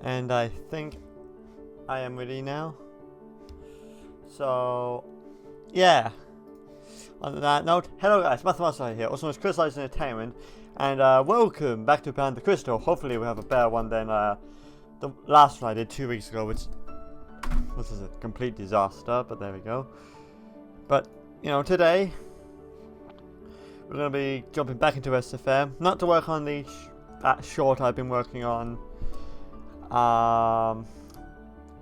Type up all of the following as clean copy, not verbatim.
And I think I am ready now. So, yeah. On that note, hello guys, Mathematica here, also known as Crystallised Entertainment, and welcome back to Beyond the Crystal. Hopefully we have a better one than the last one I did 2 weeks ago, which was a complete disaster, but there we go. But, you know, today, we're going to be jumping back into SFM, not to work on the that short I've been working on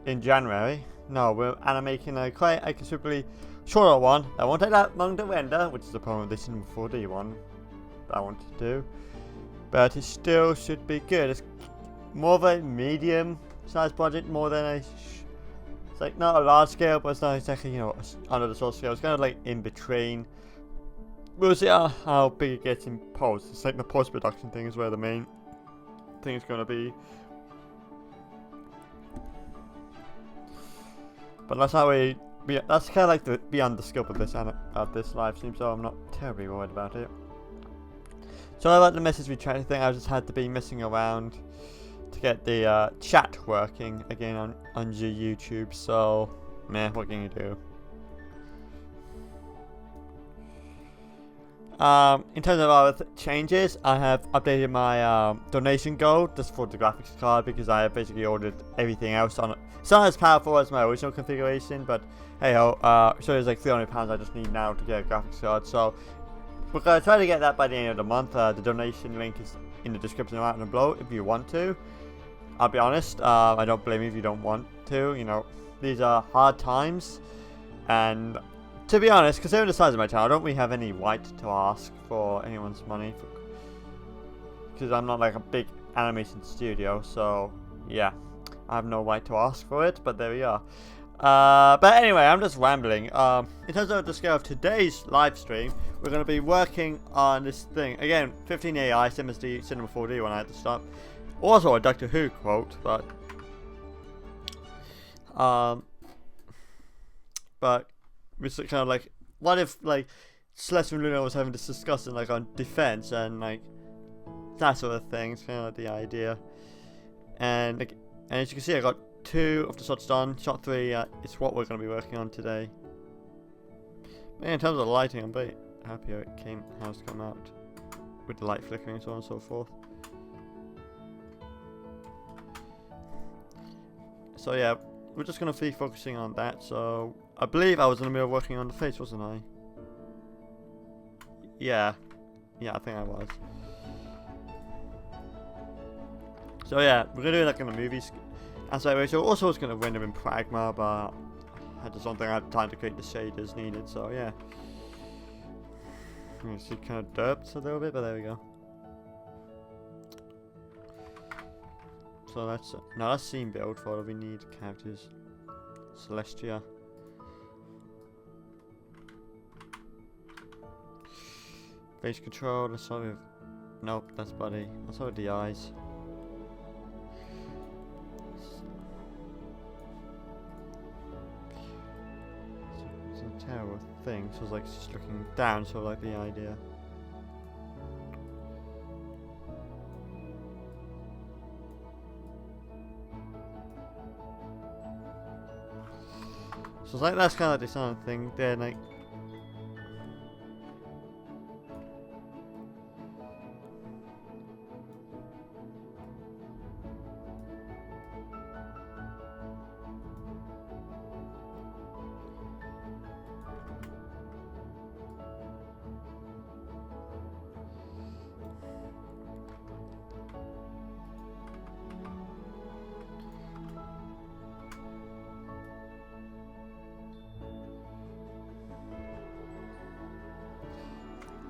in January. No, we're animating a quite a considerably shorter one that won't take that long to render, which is the problem with this Cinema 4D one that I wanted to do. But it still should be good. It's more of a medium sized project more than a it's like not a large scale, but it's not exactly, you know, under the source scale. It's kind of like in between. We'll see how big it gets in post. It's like the post production thing is where the main thing is going to be. But that's how that's kind of like beyond the scope of this live stream, so I'm not terribly worried about it. So about the message retracting thing, I just had to be messing around to get the chat working again on your YouTube. So, meh, what can you do? In terms of other changes, I have updated my donation goal just for the graphics card because I have basically ordered everything else on it. It's not as powerful as my original configuration, but hey ho, so there's like £300 I just need now to get a graphics card. So we're going to try to get that by the end of the month. The donation link is in the description right below if you want to. I'll be honest, I don't blame you if you don't want to. You know, these are hard times. And to be honest, considering the size of my channel, I don't really have any right to ask for anyone's money, because I'm not like a big animation studio. So yeah, I have no right to ask for it. But there we are. But anyway, I'm just rambling. In terms of the scale of today's live stream, we're going to be working on this thing again. 15 AI, same as the Cinema 4D one I had to stop. Also a Doctor Who quote, but we're kind of like, what if like Celestia and Luna was having this discussion like on defense and like that sort of thing. It's kind of like the idea. And as you can see, I got 2 of the shots done. Shot 3 is what we're going to be working on today. But yeah, in terms of lighting, I'm very happy how it's come out with the light flickering and so on and so forth. So yeah, we're just going to be focusing on that. So I believe I was in the middle of working on the face, wasn't I? Yeah, I think I was. So yeah, we're going to do like in the movies aspect ratio. Also, it's going to render in Pragma, but I just don't think I have time to create the shaders needed. So yeah, you see, kind of derped a little bit, but there we go. So that's now that's scene build for we need characters. Celestia. Face control. Let's start with. Nope, that's body. Let's start with the eyes. It's a terrible thing. So it's like just looking down. So like the idea. So it's like that's kind of like the sound thing. Then like.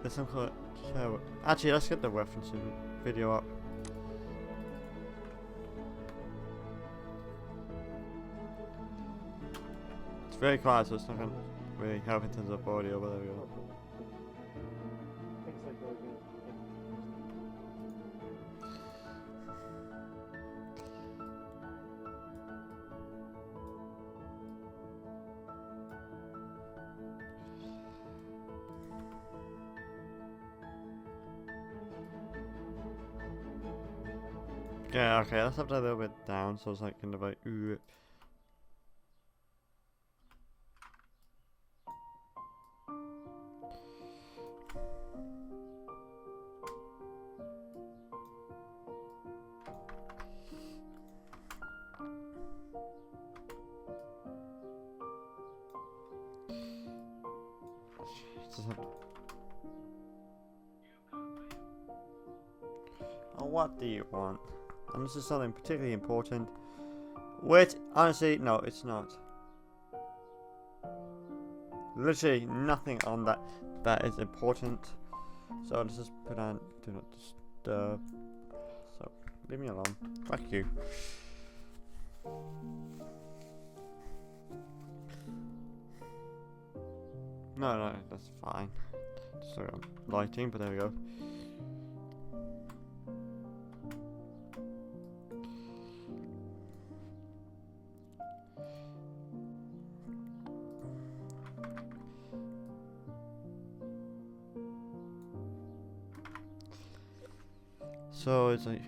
There's some kind of actually, let's get the reference video up. It's very quiet, so it's not going to really help in terms of audio, but there we go. Yeah, okay, let's have that a little bit down, so it's like kind of like ooh. Oh, what do you want? And this is something particularly important, which honestly, no, it's not. Literally nothing on that is important. So let's just put on do not disturb. So leave me alone. Fuck you. No, that's fine. Sorry, lighting, but there we go. So it's like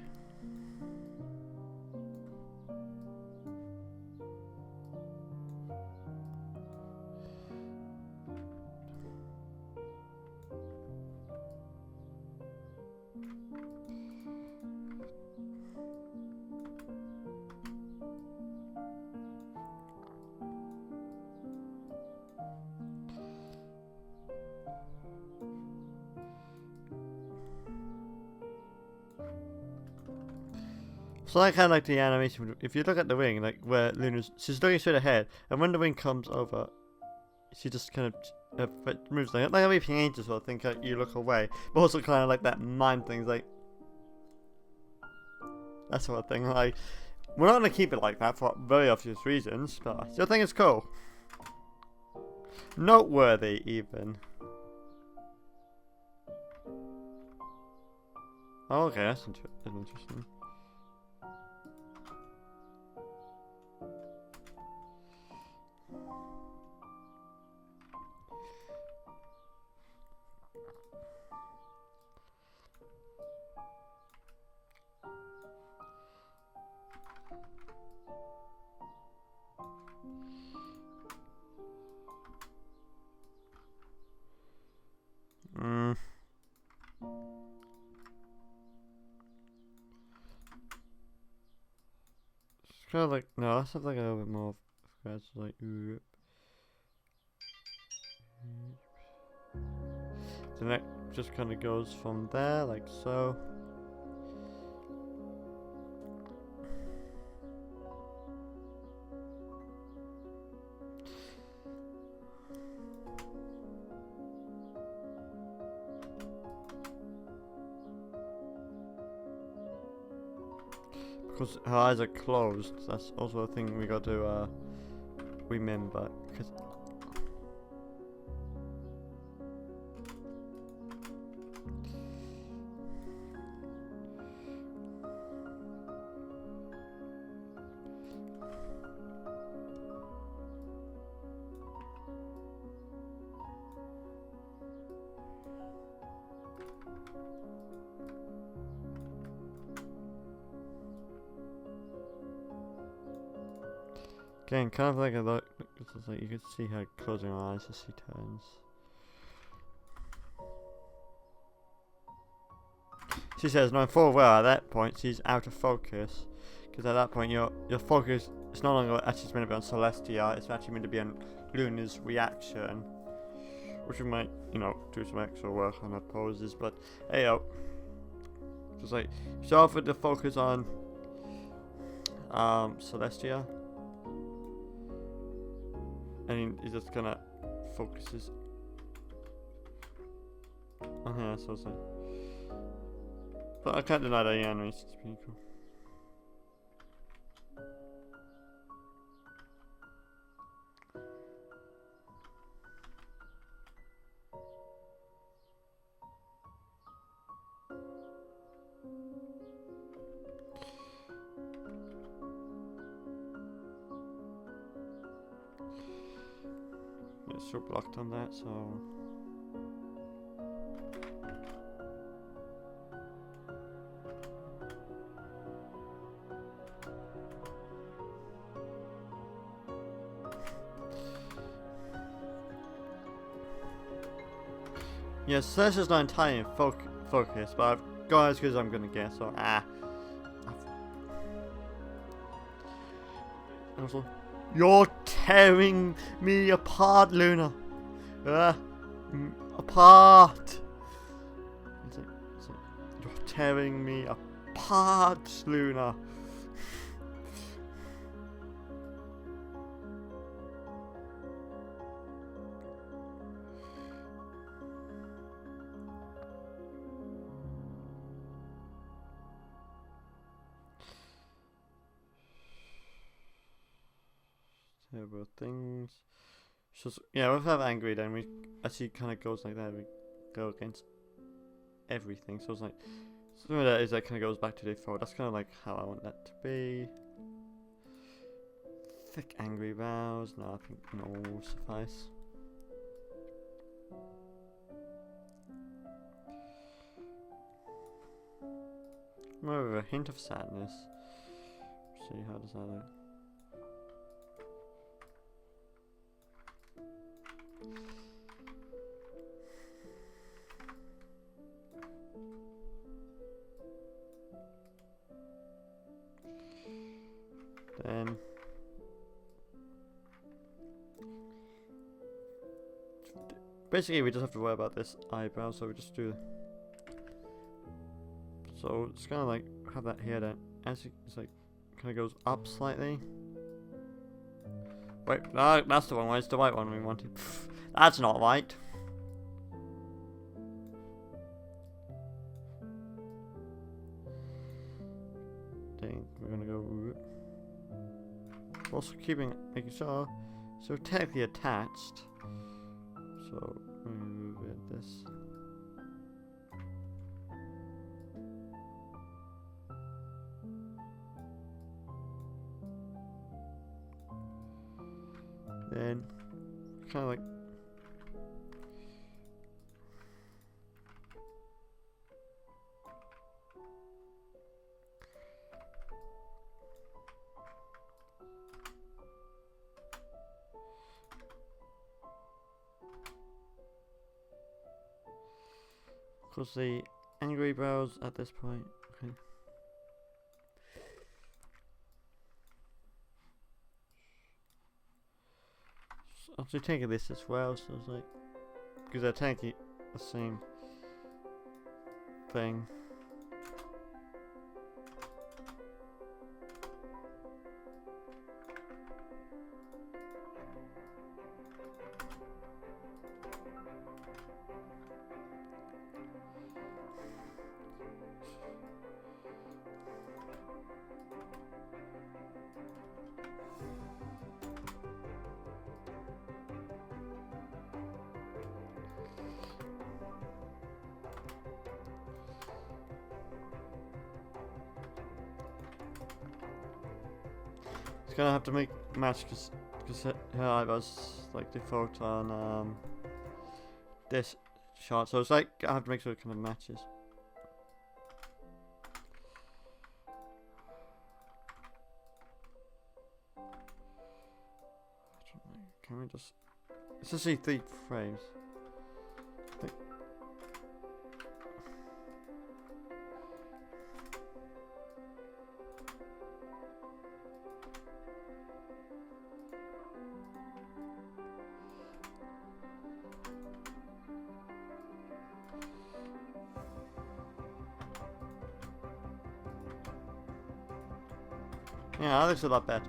so I kind of like the animation. If you look at the wing, like where she's looking straight ahead, and when the wing comes over, she just kind of moves like every painter sort of think you look away, but also kind of like that mind thing, like that sort of thing. Like, we're not gonna keep it like that for very obvious reasons, but I still think it's cool, noteworthy even. Oh, okay, that's interesting. It's kind of like, no, let's have like a little bit more scratch, like, the neck just kind of goes from there, like so. Because her eyes are closed, that's also a thing we got to remember. Cause again, kind of like a look, it's like you can see her closing her eyes as she turns. She says, knowing full well at that point she's out of focus, because at that point your focus is no longer actually meant to be on Celestia, it's actually meant to be on Luna's reaction, which we might, you know, do some extra work on her poses, but hey yo, just like start off with the focus on Celestia, and he just kind of focuses on her, so it's like, but I can't deny that the animation's pretty cool. It's so blocked on that, so yeah, Celestia's not entirely in focus, but I've got as good as I'm gonna get, so Also, you're tearing me apart, Luna. Apart. It's like, you're tearing me apart, Luna. Terrible things. Just, yeah, with that angry, then we actually kind of goes like that. We go against everything. So it's like some of that is that kind of goes back to default. That's kind of like how I want that to be. Thick angry vows. No, I think no will suffice. More of a hint of sadness. See how does that look. Then basically we just have to worry about this eyebrow, so we just do. So it's kind of like have that here then, as it's like kind of goes up slightly. Wait, no, that's the wrong one. It's the right one we wanted. Pfft, that's not right. Dang, we're gonna go. Also making sure. So technically attached. So move it this. Then kind of like cause the angry brows at this point. Okay. So I'm taking this as well, so it's like because they're taking the same thing. Gonna have to make match because her eyebrows like default on this shot, so it's like I have to make sure it kind of matches. Can we just? Let's just see 3 frames. Like, yeah, that looks a lot better.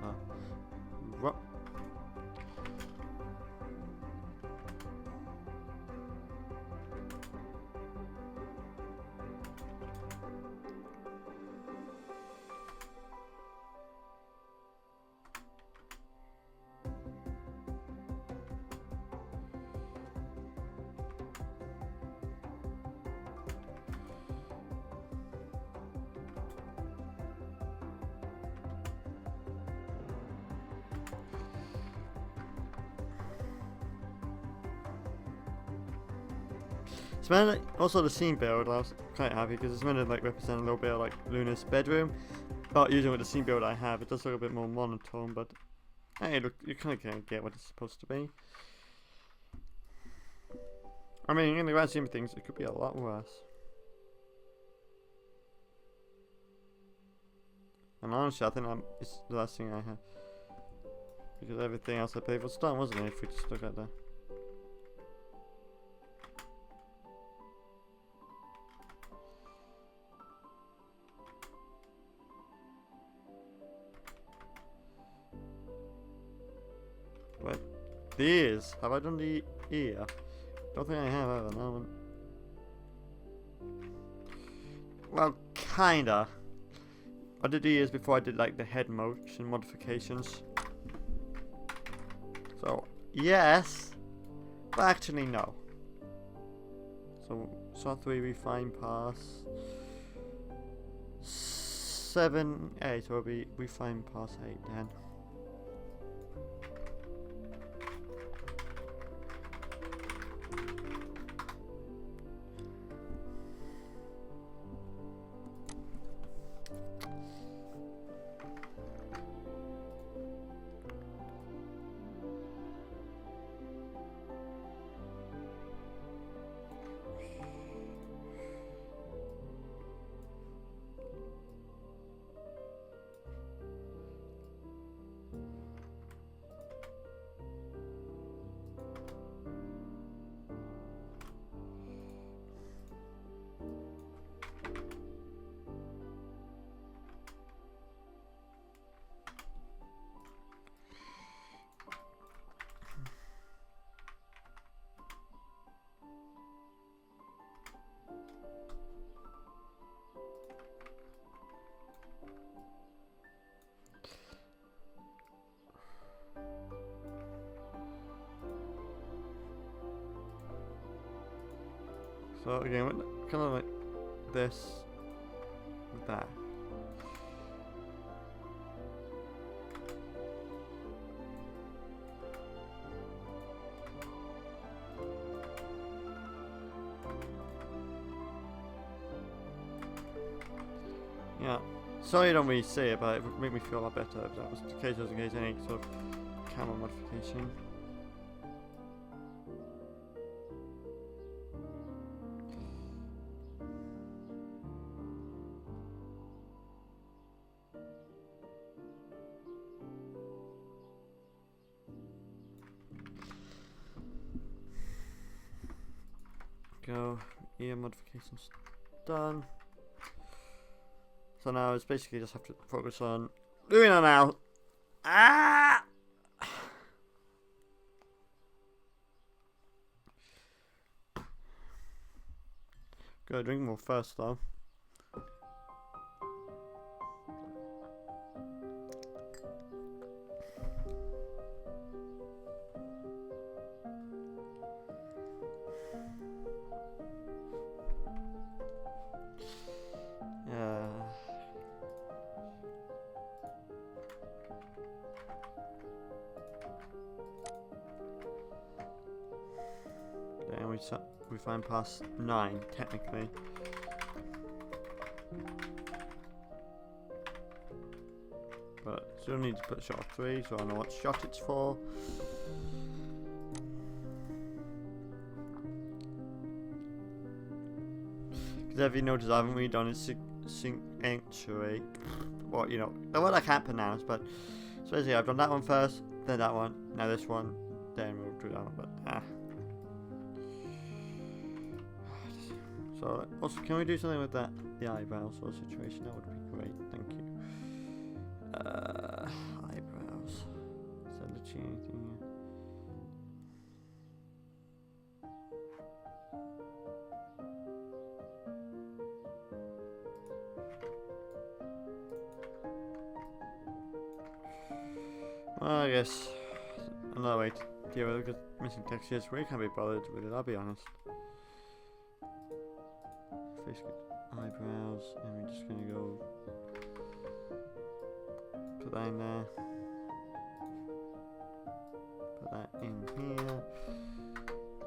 It's meant to, also the scene build, I was quite happy because it's meant to like represent a little bit of like Luna's bedroom. But usually with the scene build I have, it does look a bit more monotone, but hey, look, you kind of get what it's supposed to be. I mean, in the grand scheme of things, it could be a lot worse. And honestly, I think it's the last thing I have. Because everything else I played was done, wasn't it? If we just look at that. But the ears. Have I done the ear? Don't think I have ever. No one. Well, kinda. I did the ears before I did like the head motion modifications. So yes, but actually no. So shot 3 refine pass 7, 8 will be refine pass 8 then. So again, kind of like this with that. Yeah. Sorry I don't really see it, but it would make me feel a lot better if that was the case, just in case any sort of camera modification. Go, ear modifications done. So now it's basically just have to focus on doing it now. Ah! Go drink more first though. Yeah. Then we find past 9 technically. But still need to put shot 3, so I know what shot it's for. Because if you notice, I haven't really done it sanctuary. Well, you know, the word I can't pronounce, but so basically I've done that one first, then that one, now this one, then we'll do that one, but So also, can we do something with that, the eyebrows sort of situation? That would be great, thank you. Eyebrows. Is that literally anything here? Well, I guess another way to deal with missing textures. We can't be bothered with it, I'll be honest. Face eyebrows, and we're just gonna go put that in there. Put that in here.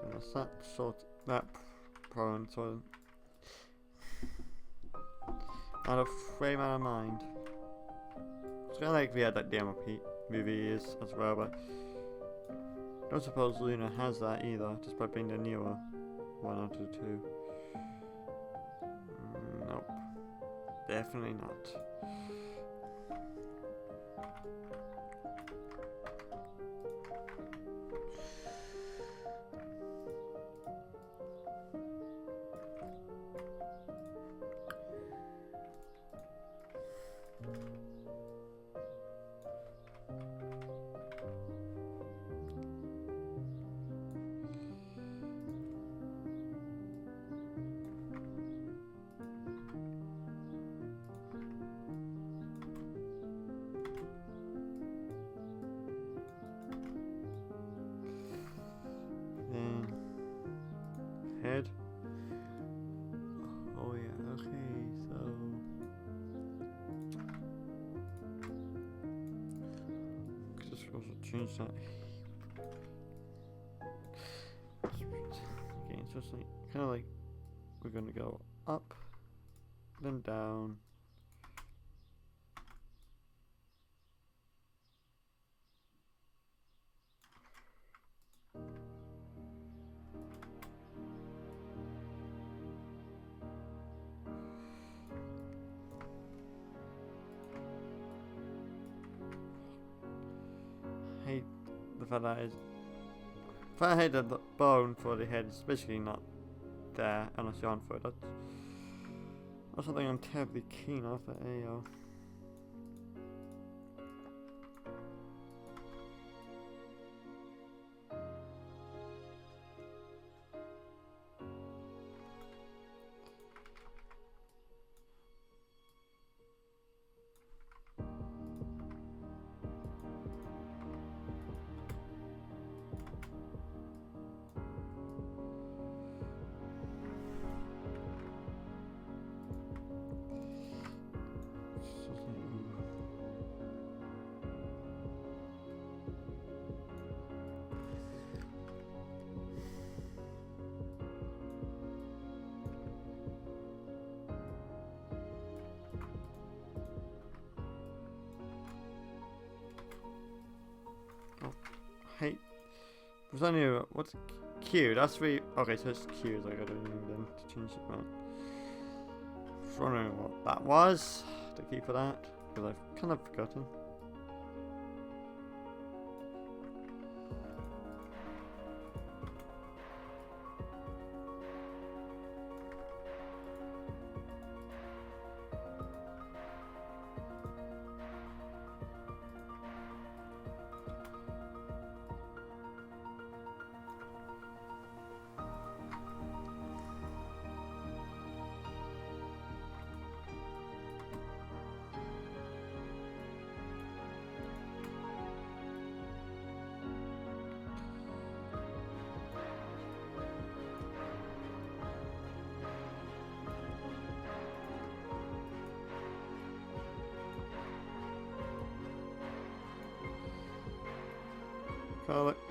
And that's that sort that problem sort out of frame, out of mind. It's kinda like we had that demo movie is as well, but I don't suppose Luna has that either, just by being the newer one out of the two. Nope. Definitely not. Head. Oh yeah, okay, so just also change that. Okay, so it's like kinda like we're gonna go up, then down. Hate the fact that if I hate the bone for the head, it's basically not there unless you're on for it. That's something I'm terribly keen on for AO. was only what's Q? That's three. Okay, so it's Q. I gotta remove them to change it. Well, I was wondering what that was. The key for that, because I've kind of forgotten.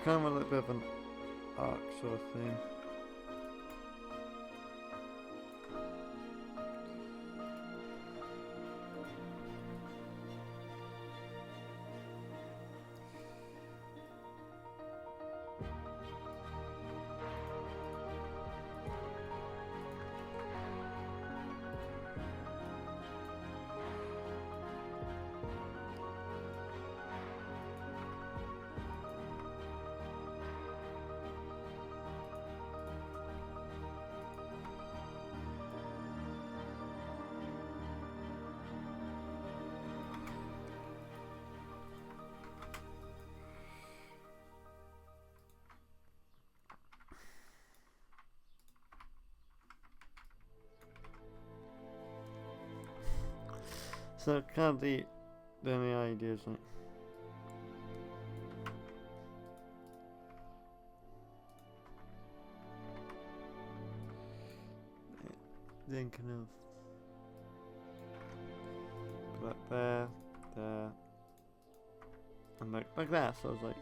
Kind of a little bit of an arc sort of thing. So kind of the only idea is like then kind of put that there, and like that. So I was like.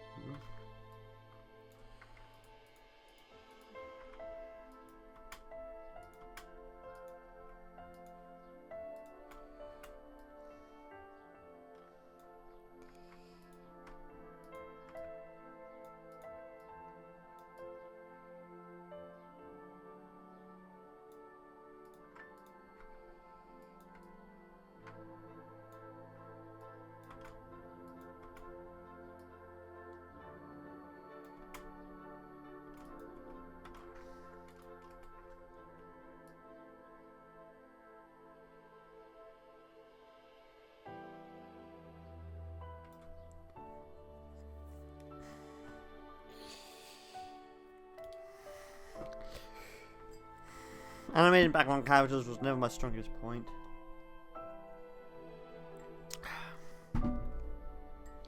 Animating background characters was never my strongest point.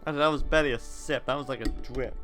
That was barely a sip, that was like a drip.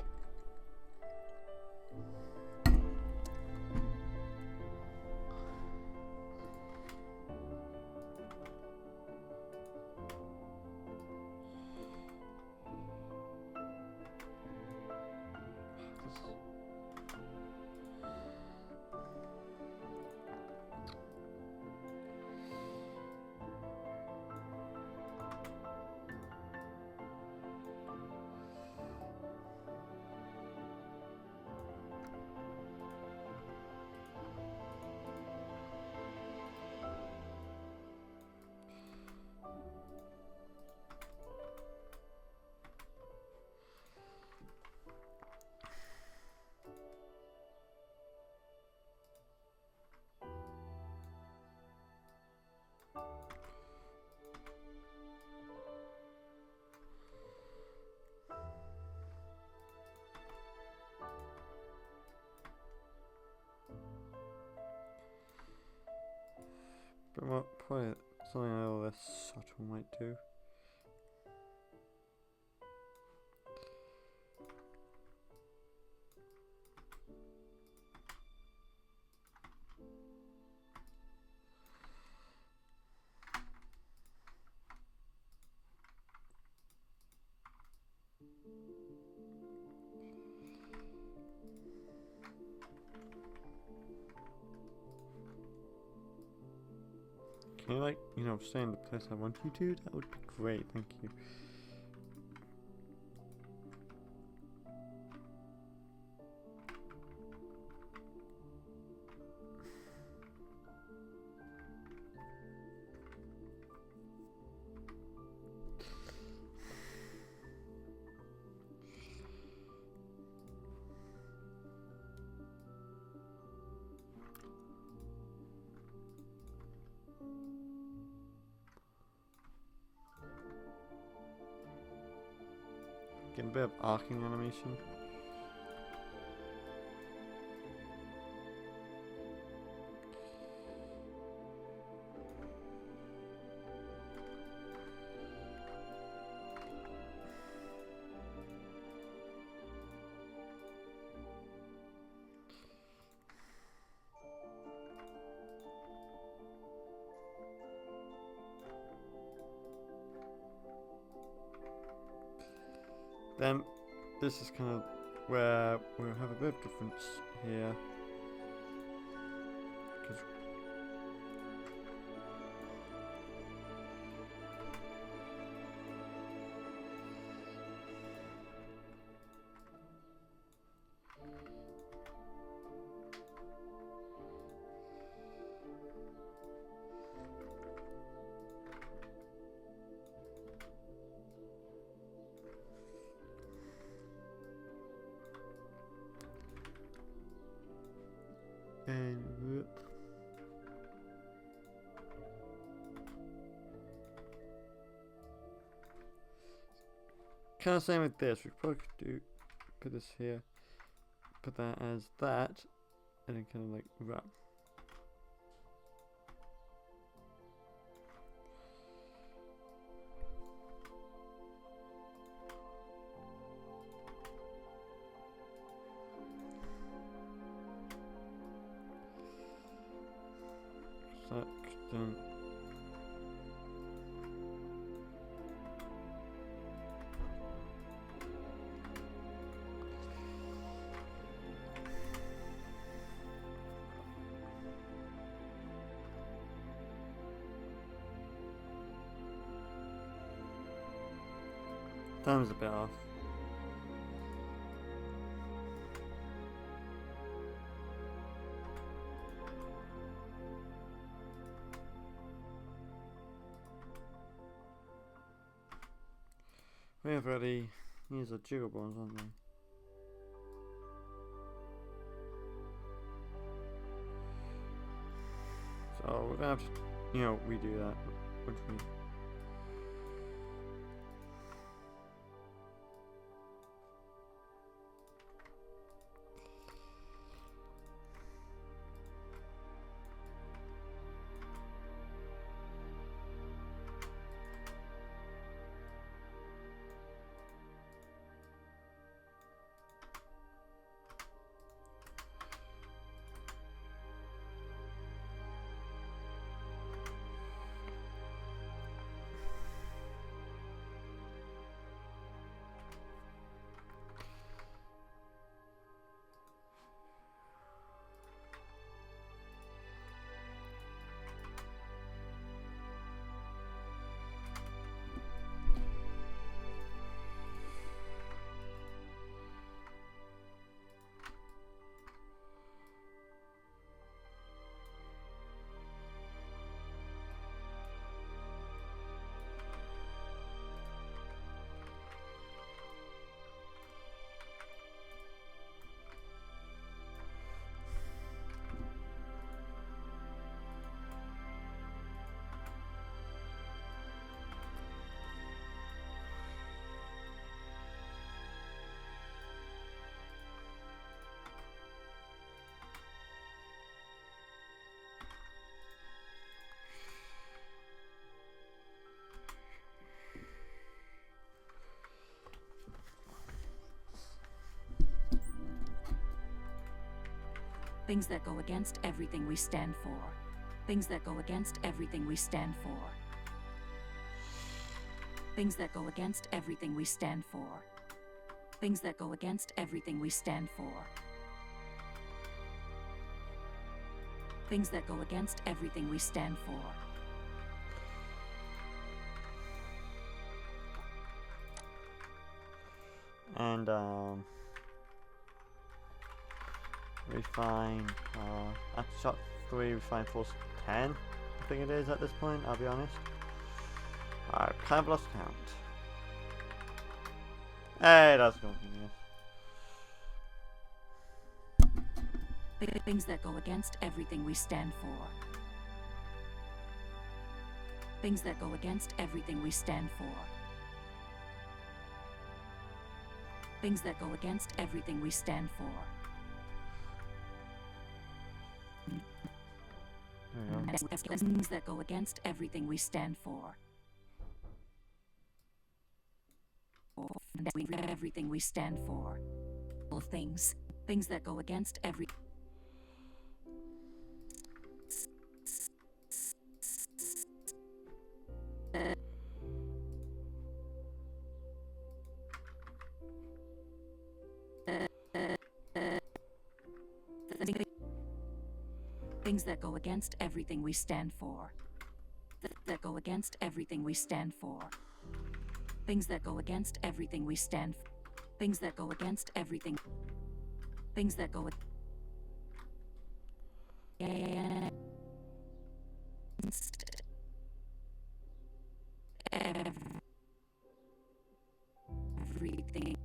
But probably something a little less subtle might do. Can you, like, you know, stay in the place I want you to? That would be great, thank you. a bit of arcing animation. Then this is kind of where we'll have a bit of difference here. And whoop. Kind of same with this. We probably could do put this here, put that as that, and then kind of like wrap. Done. Time's a bit off. We have already used the jiggle bones, haven't we? So we're gonna have to, redo that. Which we Things that go against everything we stand for. Things that go against everything we stand for. Things that go against everything we stand for. Things that go against everything we stand for. Things that go against everything we stand for. And refine at shot 3 refine force 10 I think it is at this point, I'll be honest. Alright, kind of lost count. Hey, that's continuous. Things that go against everything we stand for. Things that go against everything we stand for. Things that go against everything we stand for. There we go. Things that go against everything we stand for. Everything we stand for. Things. Things that go against every. Things that go against everything we stand for. That go against everything we stand for. Things that go against everything we stand for. Things that go against everything. Things that go against everything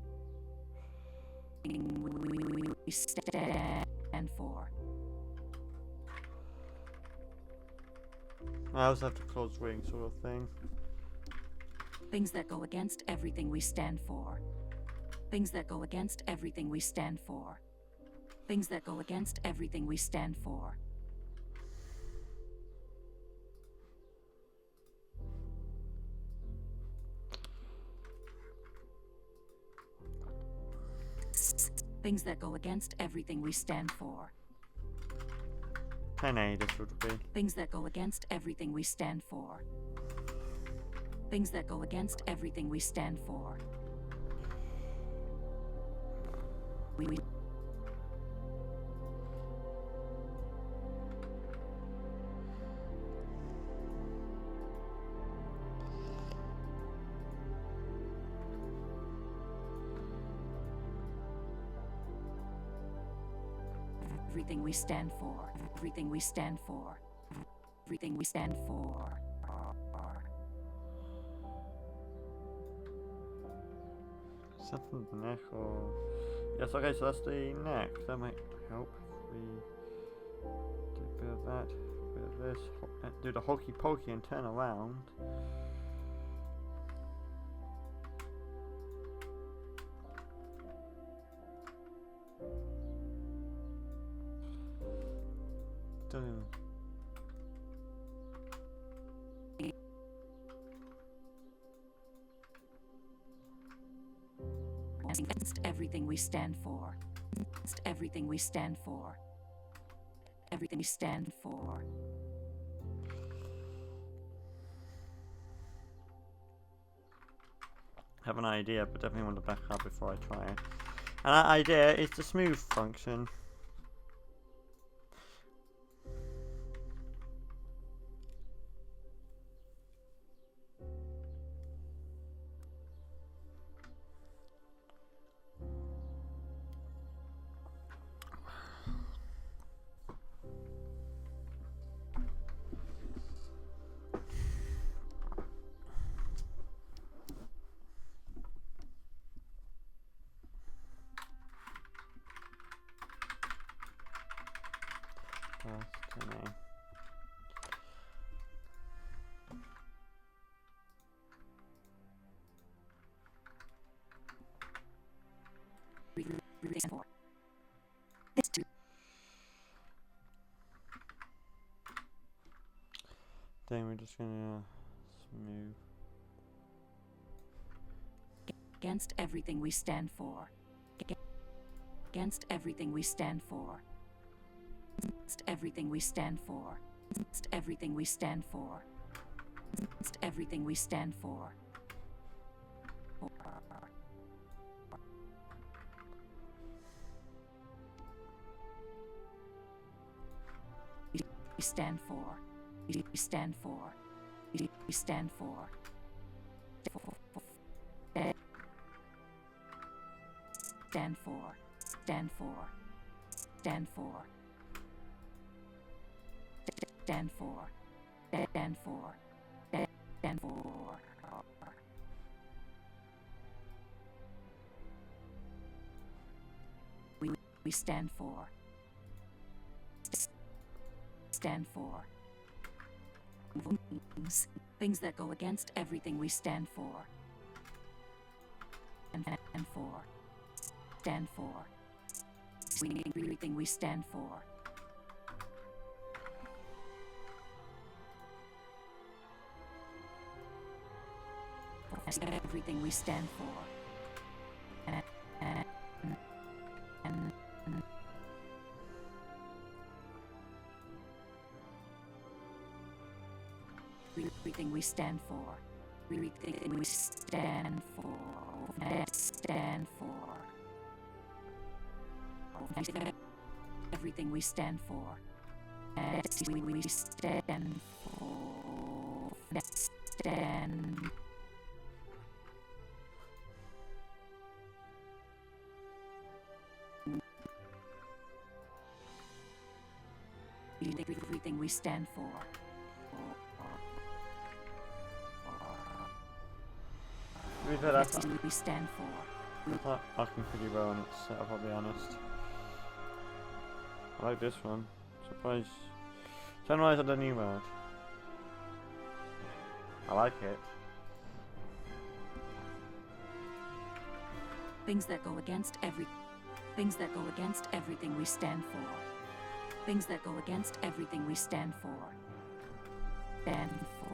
we stand for. I also have to close ring sort of thing. Things that go against everything we stand for. Things that go against everything we stand for. Things that go against everything we stand for. Things that go against everything we stand for. 10A this would be. Things that go against everything we stand for. Things that go against everything we stand for. We everything we stand for. Everything we stand for. Everything we stand for. Something the neck or... Yes, okay, so that's the neck. That might help if we do a bit of that, a bit of this. Do the hokey pokey and turn around. Done. Against everything we stand for. Against everything we stand for. Everything we stand for. I have an idea, but definitely want to back up before I try it. And that idea is the smooth function. This too. Then we're just gonna smooth. Against everything we stand for. Against everything we stand for. Against everything we stand for. Against everything we stand for. Against everything we stand for. We stand for. We stand for. We stand for. Stand for. Stand for. Stand for. Stand for. Stand for. Stand for. We stand for. Stand for. Things that go against everything we stand for. And for. stand for. Everything we stand for. Everything we stand for. Everything we stand for. Everything we stand for. Stand for. Everything we stand for. We stand for. Stand. Everything we stand for. We stand for. I can pretty well on its setup, I'll be honest. I like this one. Surprise. Sunrise of the new world. I like it. Things that go against everything we stand for. Things that go against everything we stand for. Stand for.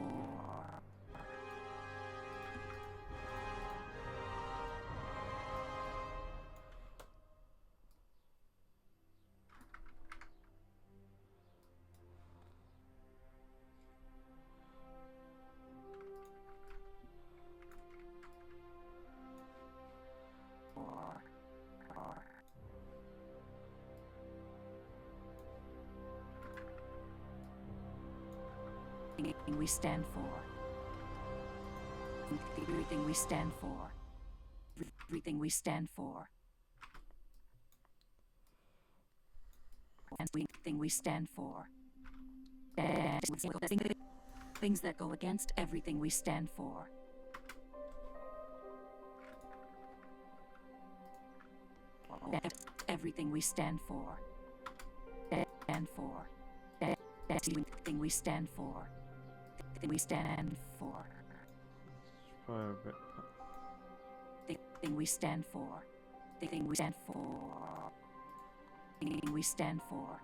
We stand for. Everything we stand for. Everything we stand for. Everything we stand for. Things that go against everything we stand for. Everything we stand for. Stand for. Everything we stand for. Everything we stand for. Probably a bit. Thing we stand for. The thing we stand for. Thing we stand for.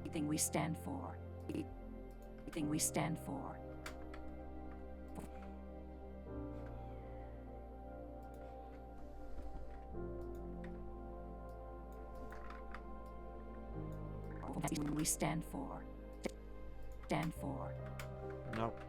Everything we stand for. Everything we stand for. Everything we stand for. Stand for. Nope.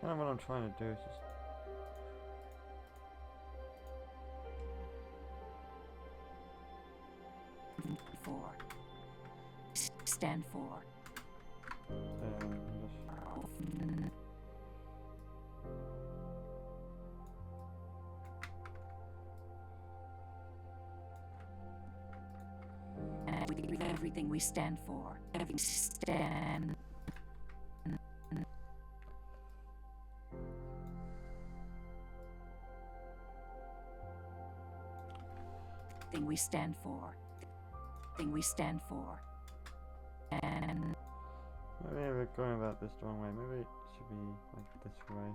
Kind of what I'm trying to do is just For. Stand for. Everything we stand for. Everything stand. Thing we stand for. Thing we stand for. And maybe we're going about this the wrong way. Maybe it should be like this way.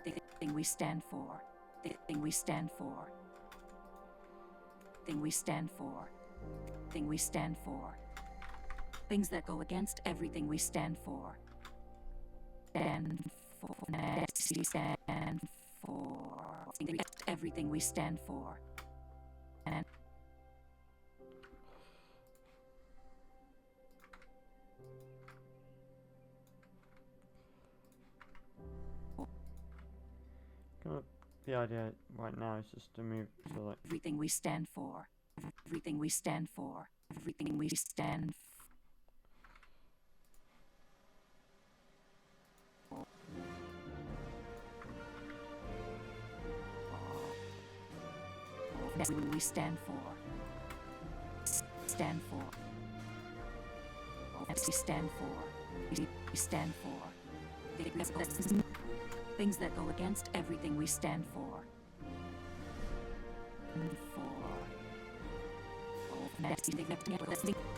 the thing we stand for. The thing we stand for. Thing we stand for. Thing we stand for. Things that go against everything we stand for. Stand for. Stand for. Everything we stand for. And The idea right now is just to move to like Everything we stand for. Everything we stand for. Everything we stand for. Everything we stand for. Stand for. We stand for. We stand for. Things that go against everything we stand for.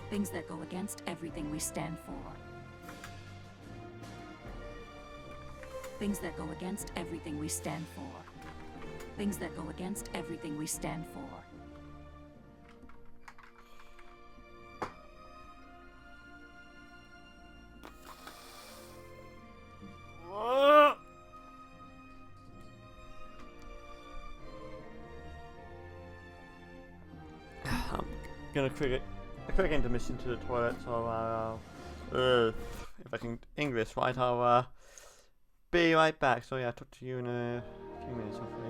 Things that go against everything we stand for. Things that go against everything we stand for. Things that go against everything we stand for. I'm gonna quick intermission to the toilet, so if I can English right, I'll be right back. So yeah, I'll talk to you in a few minutes, hopefully.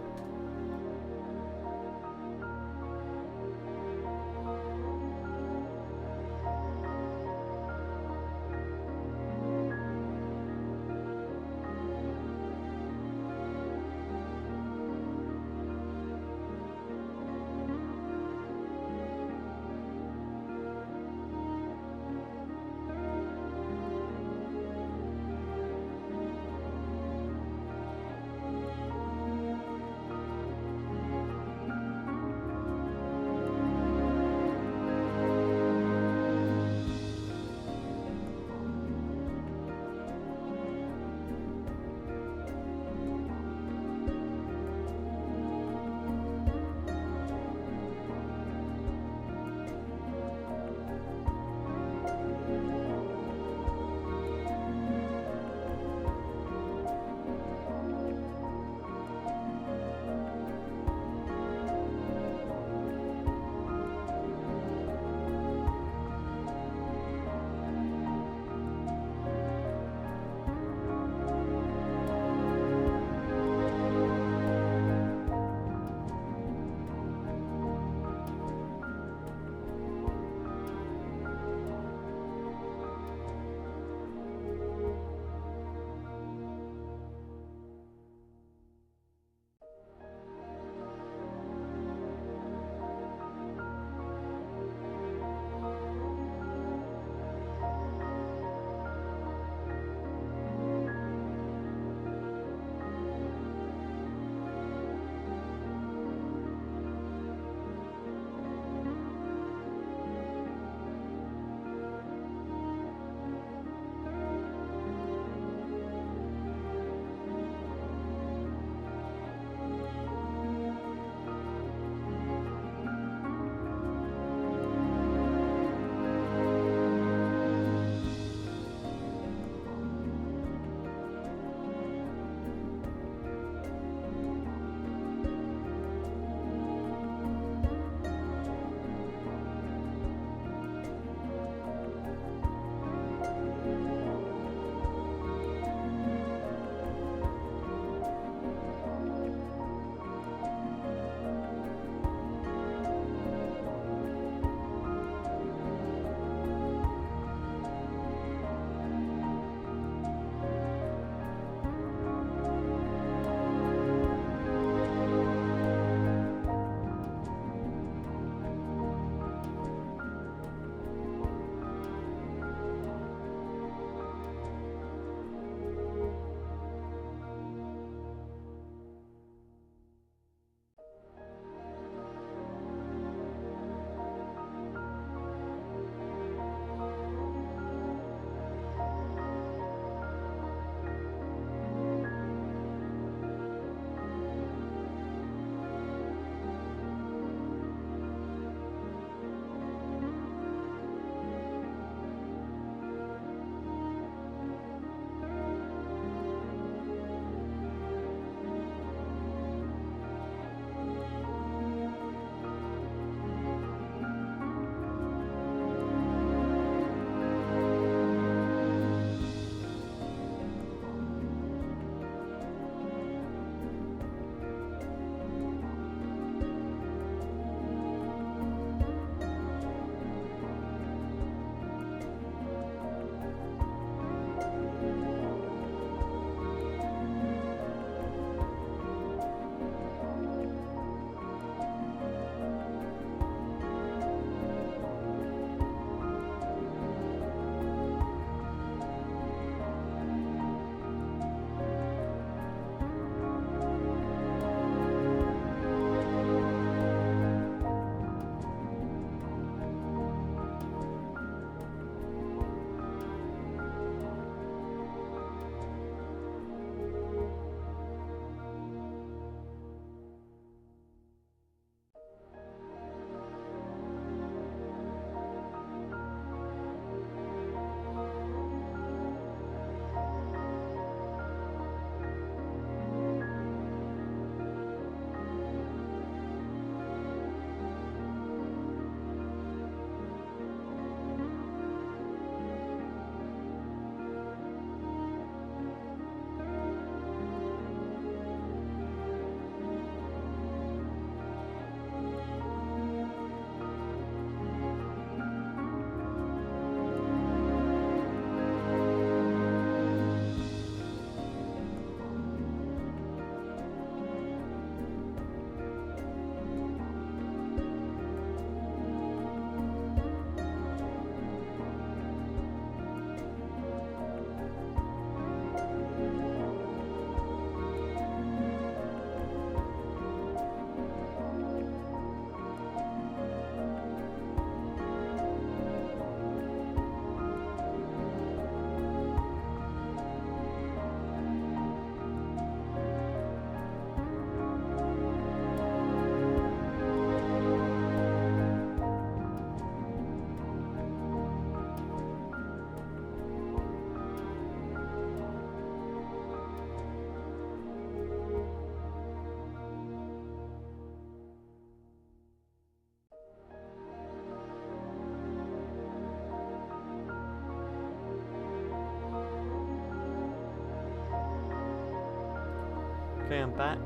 Okay, I'm back.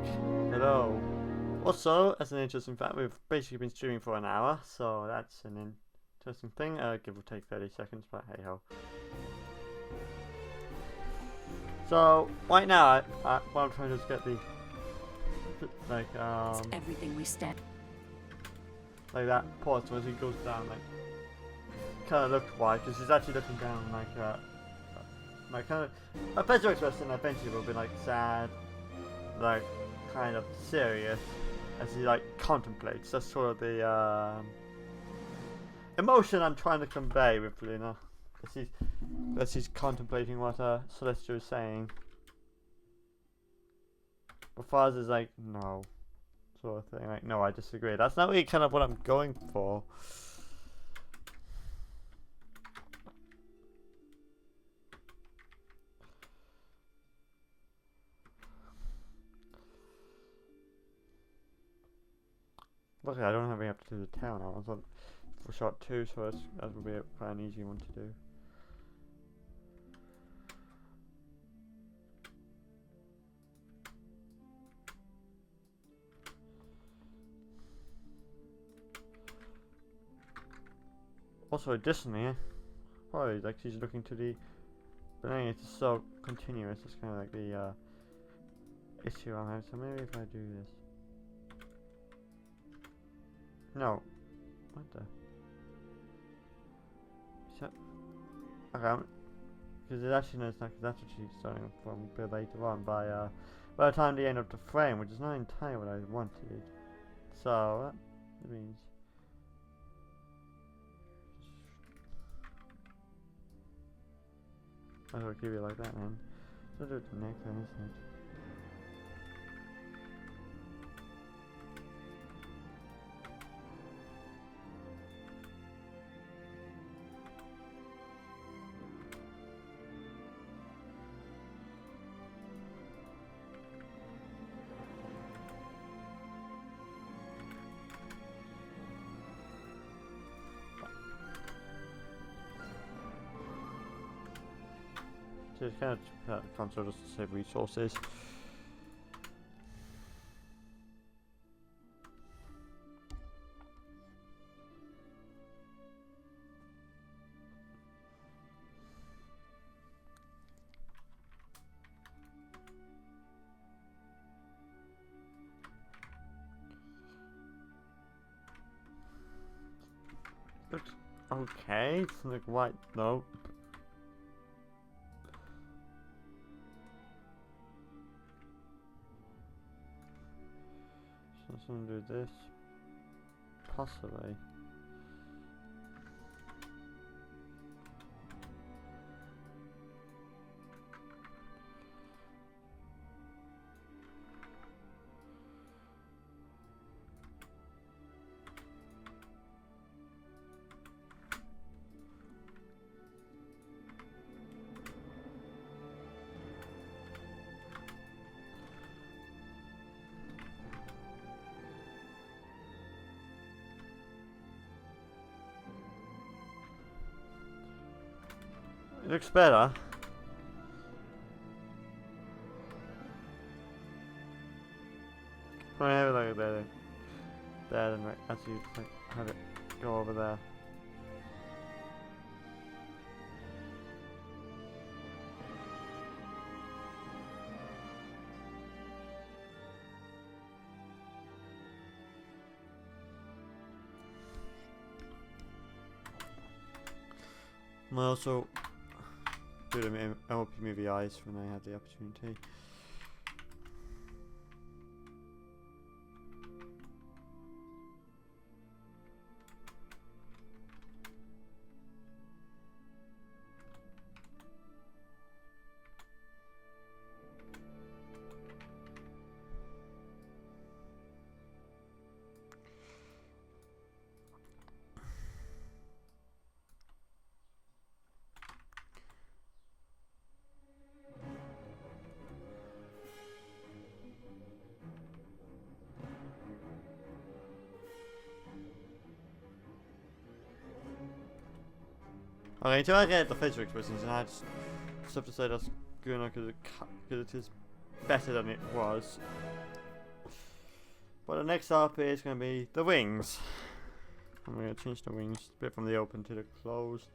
Hello. Also, as an interesting fact, we've basically been streaming for an hour, so that's an interesting thing. Give or take 30 seconds, but hey ho. So right now, what I'm trying to do is get the everything we stand. Like that pause as he goes down, like kind of looked wide because he's actually looking down like kind of a facial expression eventually will be like sad, like kind of serious as he like contemplates. That's sort of the emotion I'm trying to convey with Luna as he's contemplating what Celestia is saying. But Faz is like, no, sort of thing. Like, no, I disagree. That's not really kind of what I'm going for. Luckily, I don't have to do the town. I was on for shot 2, so that would be quite an easy one to do. Also, additionally, probably like she's looking to the, but anyway, it's so continuous. It's kind of like the issue I'm having. So maybe if I do this, no, what the? So, okay, because it actually knows that that's what she's starting from a bit later on by the time the end of the frame, which is not entirely what I wanted. So that means. I'll give you like that then. So do it the next then, isn't it? So it's kind of console just to save resources. Looks okay. It's like white though. So someone do this. Possibly. It looks better. I have it like there then like as you like have it go over there. I also do the MLP movie eyes when I have the opportunity. Okay, until I get the facial expressions, and I just have to say that's good enough because it is better than it was. But the next up is going to be the wings. I'm going to change the wings a bit from the open to the closed.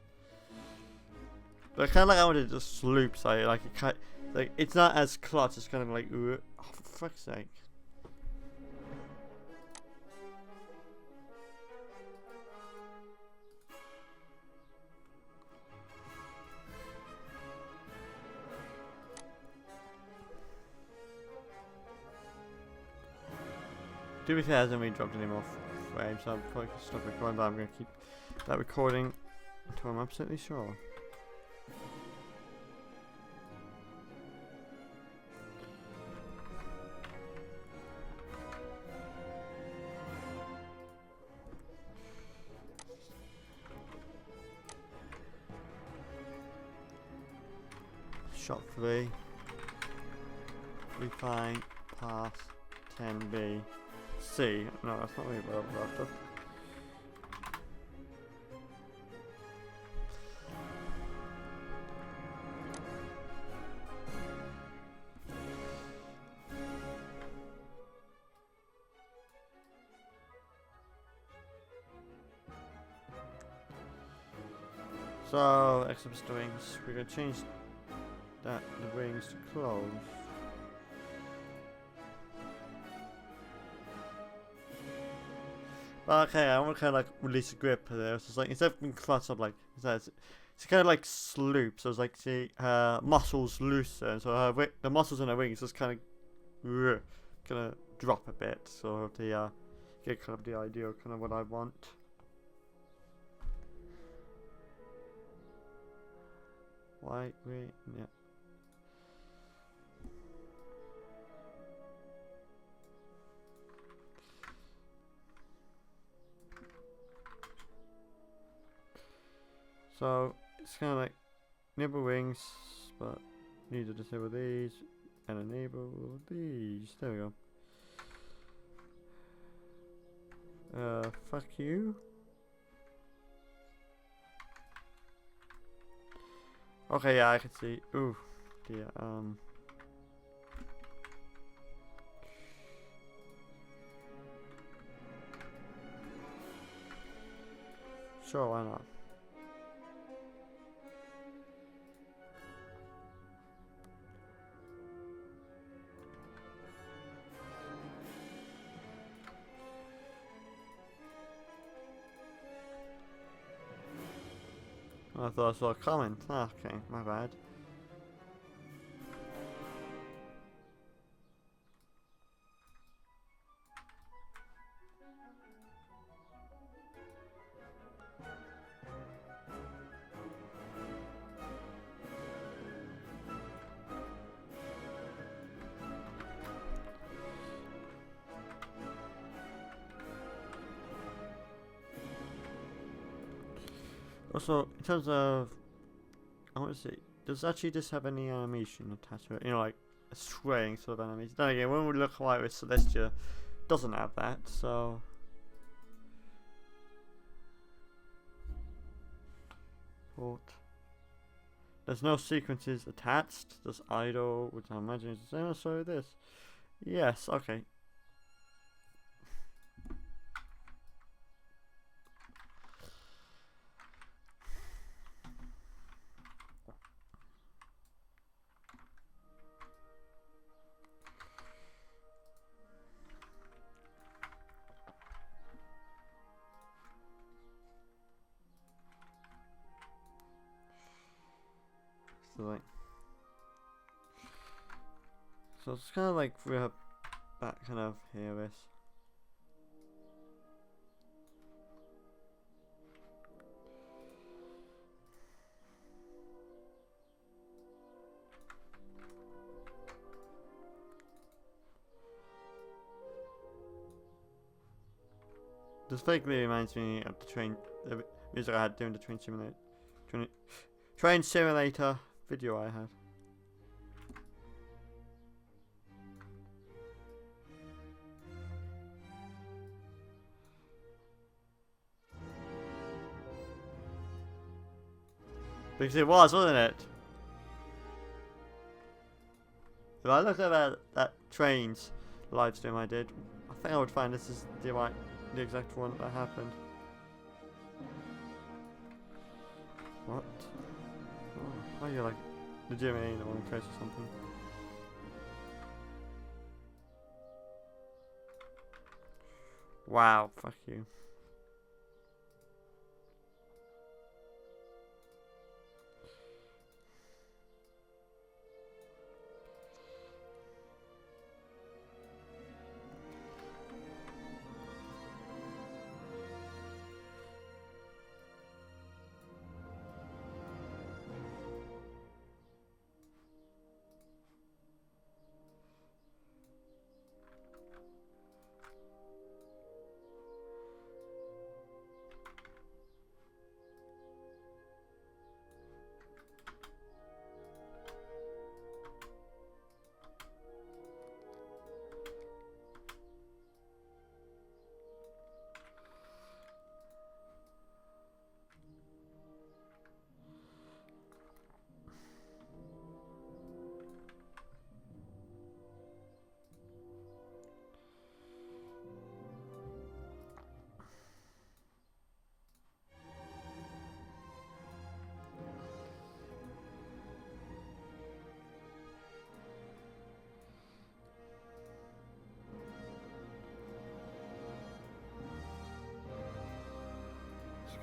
But kind of like I wanted to just sloop side, like it kind, like it's not as clutch. It's kind of like, oh, for fuck's sake. To be fair, it hasn't really dropped any more frames, so I'm probably going to stop recording, but I'm going to keep that recording until I'm absolutely sure. Shot 3. Refine, pass, 10B. C. No, that's not really well after. So, except the wings, we're gonna change that the wings to close. Okay, I want to kind of like release a grip there. So it's like instead of being clutched up like it's kind of like sloop. So it's like the muscles loosen. So the muscles in her wings just kind of gonna drop a bit. So the get kind of the idea of kind of what I want. Wait, yeah. So it's kind of like enable wings, but need to disable these and enable these. There we go. Fuck you. Okay, yeah, I can see. Ooh, dear. Sure, why not? I thought I saw a comment. Ah, okay, my bad. Also, in terms of, I want to see, does actually this have any animation attached to it? You know, like a swaying sort of animation. Then again, when we look at with Celestia, doesn't have that, so. Port. There's no sequences attached. There's idle, which I imagine is the same. So this. Yes, okay. So it's kind of like we're back kind of here this. This vaguely reminds me of the music I had doing the train simulator video I had. Because it was, wasn't it? If I look at that trains live stream I did, I think I would find this is the exact one that happened. What? Oh, you're like legitimately in the wrong place or something. Wow, fuck you.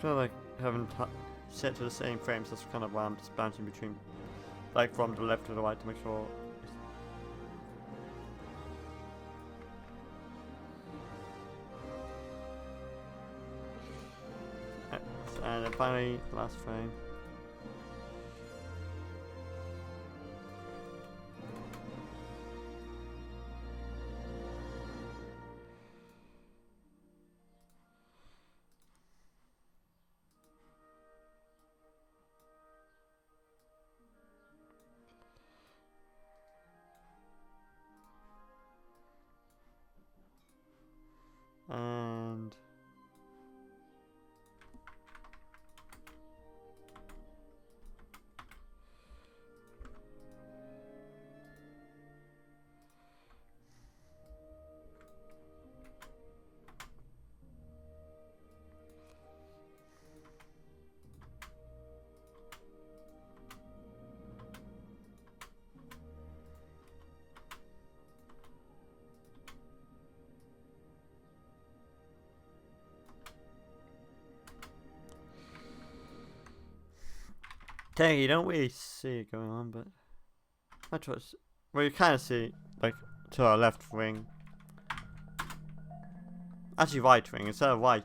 Kind of like having set to the same frames. That's kind of why I'm just bouncing between, like from the left to the right to make sure. And then finally, the last frame. And dang, you don't really see it going on, but I trust. Well, you kind of see, like, to our left wing. Actually, right wing instead of right.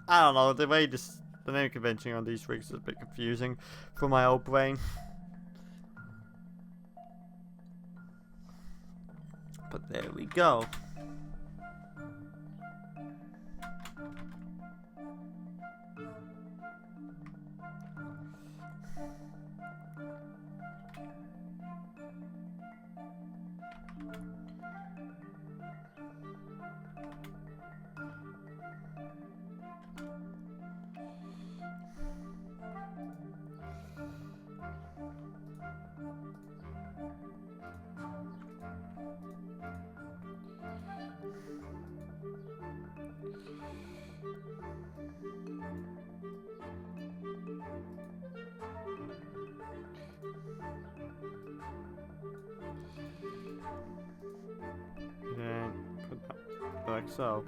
I don't know, the way the name convention on these rigs is a bit confusing for my old brain. But there we go. And put that like so.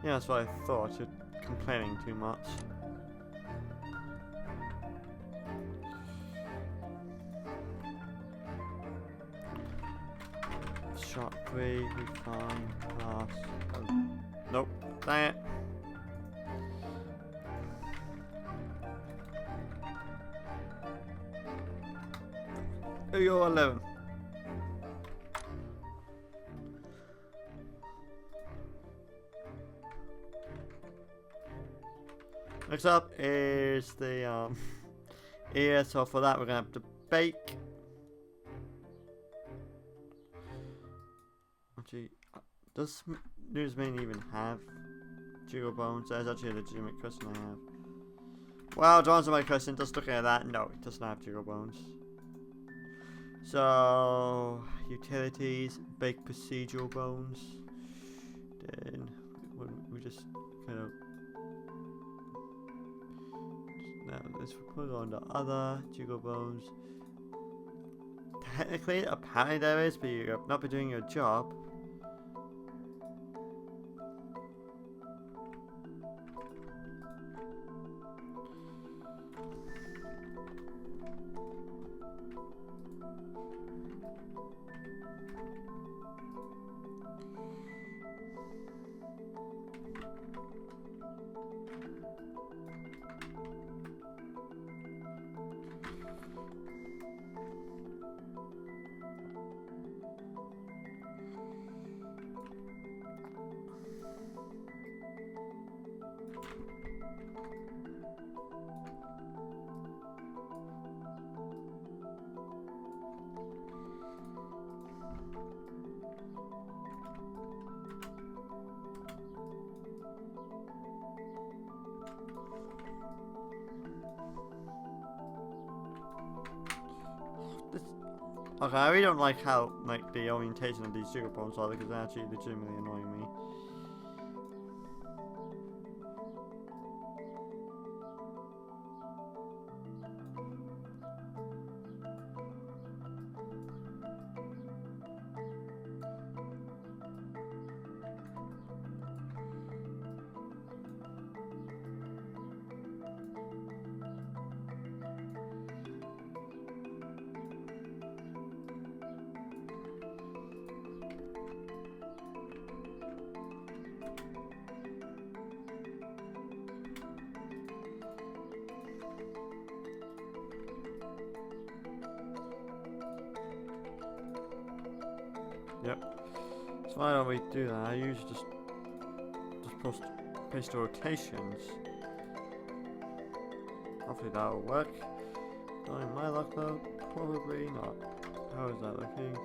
Yeah, that's what I thought. You're complaining too much. Shot 3, refine, pass. Oh. Nope, dang it. You're 11. Next up is the ear. So for that we're gonna have to bake. Actually, does Newsman even have jiggle bones? That is actually a legitimate question I have. Well, to answer my question, just looking at that, no, it doesn't have jiggle bones. So, utilities, bake procedural bones. Then we just kind of. Now, let's put on the other jiggle bones. Technically, apparently there is, but you're not be doing your job. Okay, I really don't like how the orientation of these jiggle bones are because they're actually legitimately annoying me. Yep. So why don't we do that? I usually just paste the rotations. Hopefully that'll work. Not in my luck though, probably not. How is that looking?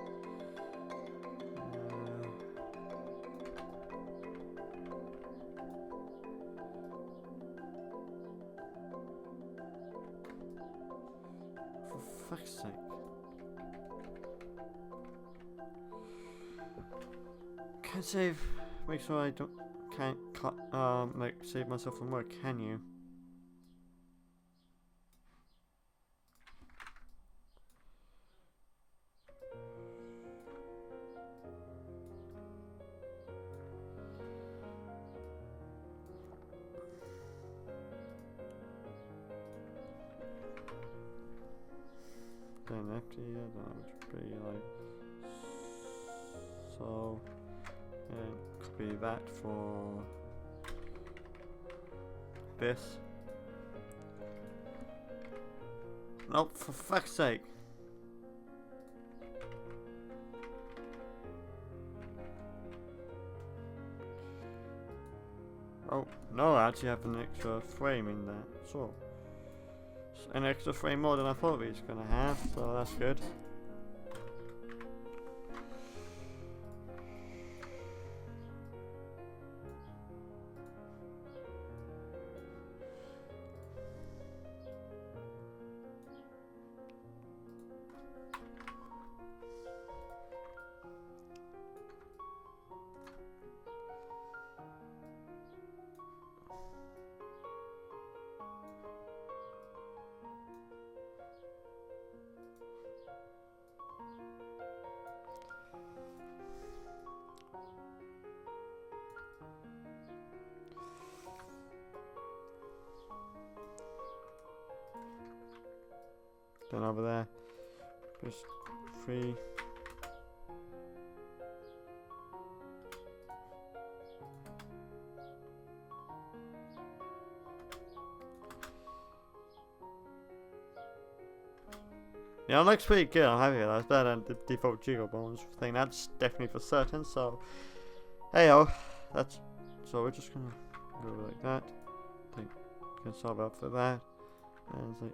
For fuck's sake. Can't save. Make sure I can't save myself from work, can you? Then after that would be like so. And copy that for this. Nope, for fuck's sake. Oh, no, I actually have an extra frame in there. So, an extra frame more than I thought we was gonna have, so that's good. Then over there, just 3. Yeah, it looks pretty good. I'm happy with that. It's better than the default jiggle bones thing. That's definitely for certain. So, hey-oh. That's... So we're just gonna go like that. I think we can solve up for that. And it's like...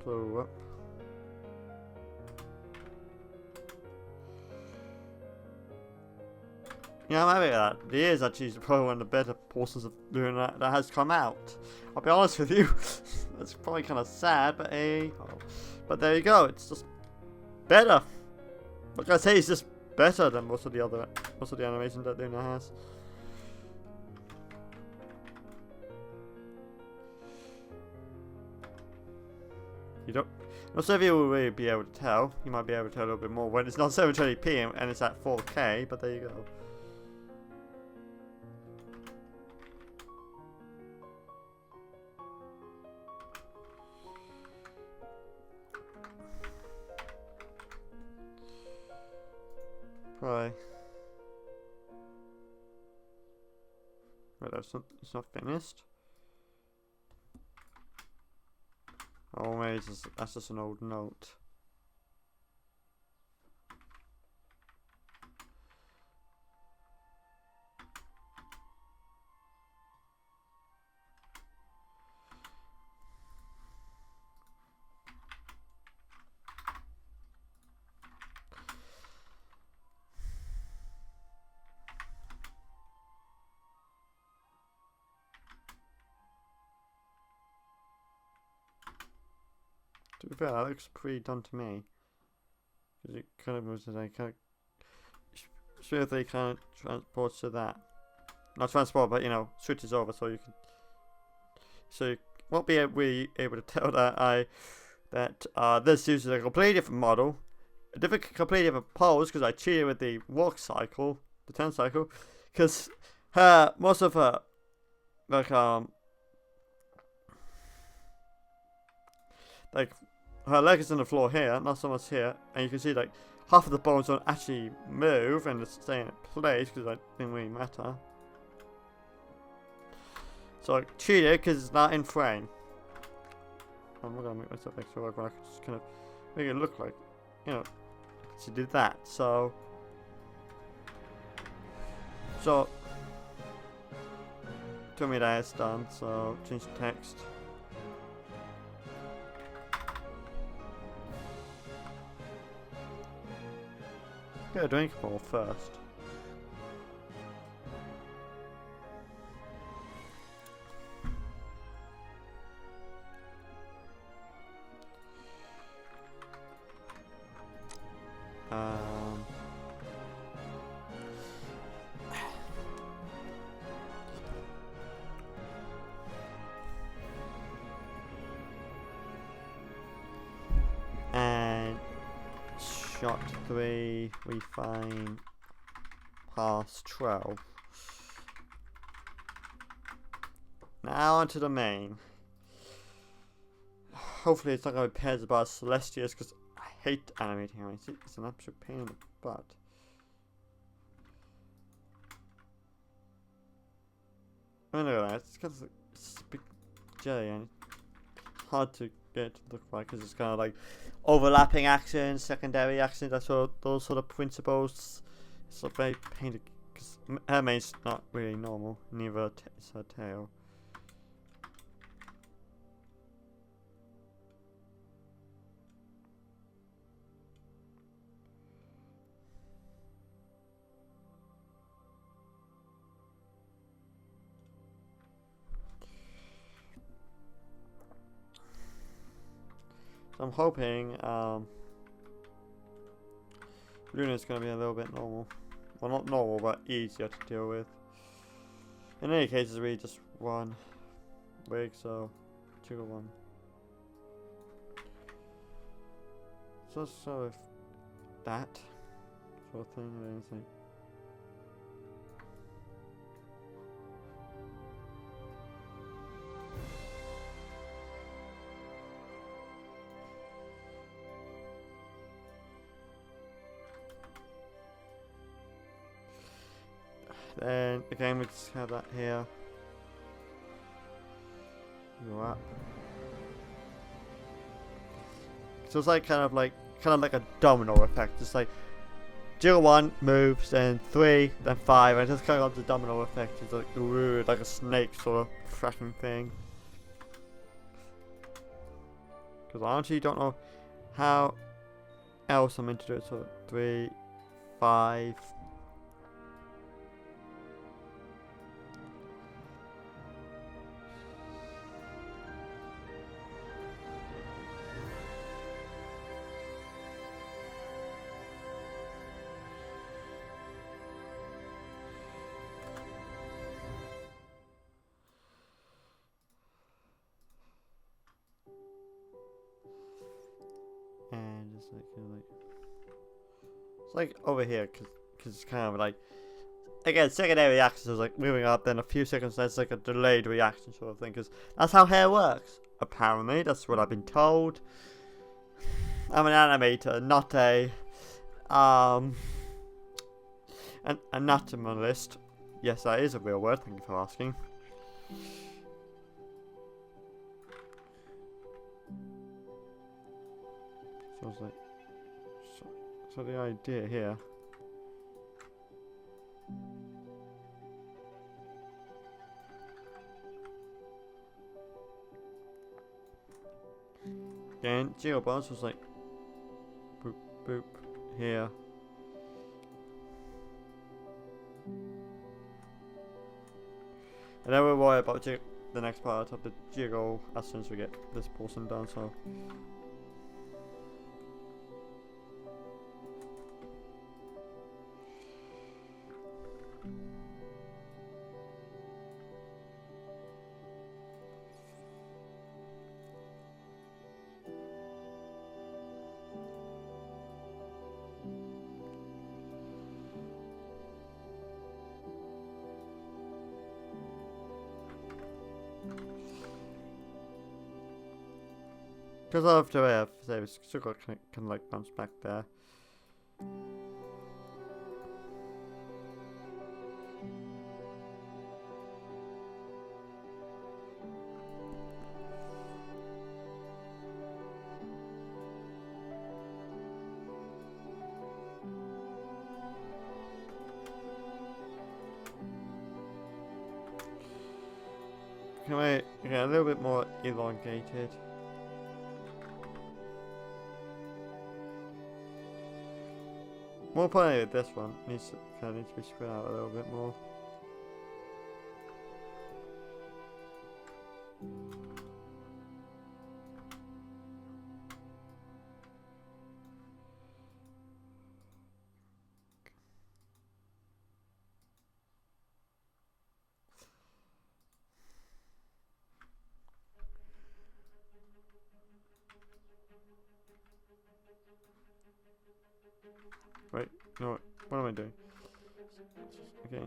Blow up. Yeah, I'm happy with that. The is actually probably one of the better portions of doing that has come out. I'll be honest with you. That's probably kind of sad, but hey. Oh. But there you go. It's just better. Like I say, it's just better than most of the animations that Luna has. You don't. Not some of you will really be able to tell. You might be able to tell a little bit more when it's not 720p and it's at 4K. But there you go. Right. Wait, it's not finished. Oh, maybe that's just an old note. To be fair, that looks pretty done to me. Because it kind of was like kind of smoothly kind of transports to that. Not transport, but you know, switches over so you can. So you won't be really able to tell that this uses a completely different model, completely different pose because I cheated with the walk cycle, the turn cycle, because most of her like her leg is on the floor here, not so much here, and you can see like half of the bones don't actually move and just stay in place because that didn't really matter. So I cheated because it's not in frame. I'm not gonna make myself extra work, but I could just kind of make it look like, you know, she did that. So tell me that it's done. So change the text. Get a drink ball first. And shot 3, we find past 12. Now onto the main. Hopefully it's not going to be pairs about Celestia's because I hate animating. It's an absolute pain in the butt. I mean, look at that. It's got it's a big jelly and it's hard to get it to look like because it's kind of like overlapping actions, secondary actions, those sort of principles. It's a very painful because her main's not really normal, neither is her tail. So I'm hoping Luna's going to be a little bit normal. Well, not normal, but easier to deal with. In any case, it's really just one wig, so 2 to 1. So if that sort of thing, or anything. Then again, we just have that here. Go up. So it's like kind of like a domino effect. Just like 0, 1 moves, then 3, then 5, and it just kind of the domino effect. It's like like a snake sort of tracking thing. Because I honestly don't know how else I'm meant to do it. So 3, 5. And just like, it's like over here, cause it's kind of like, again, secondary reactions is like moving up, then a few seconds later, it's like a delayed reaction sort of thing, because that's how hair works. Apparently, that's what I've been told. I'm an animator, not an anatomist. Yes, that is a real word. Thank you for asking. So it's like, so the idea here. Again, geo bonus was like boop boop here. And then we'll worry about the next part of the jiggle as soon as we get this portion done. So. Because of the way I've said, it's still got kind of like bounce back there. Can we get a little bit more elongated? More importantly, this one needs to be spread out a little bit more. Wait, no, what am I doing? Okay.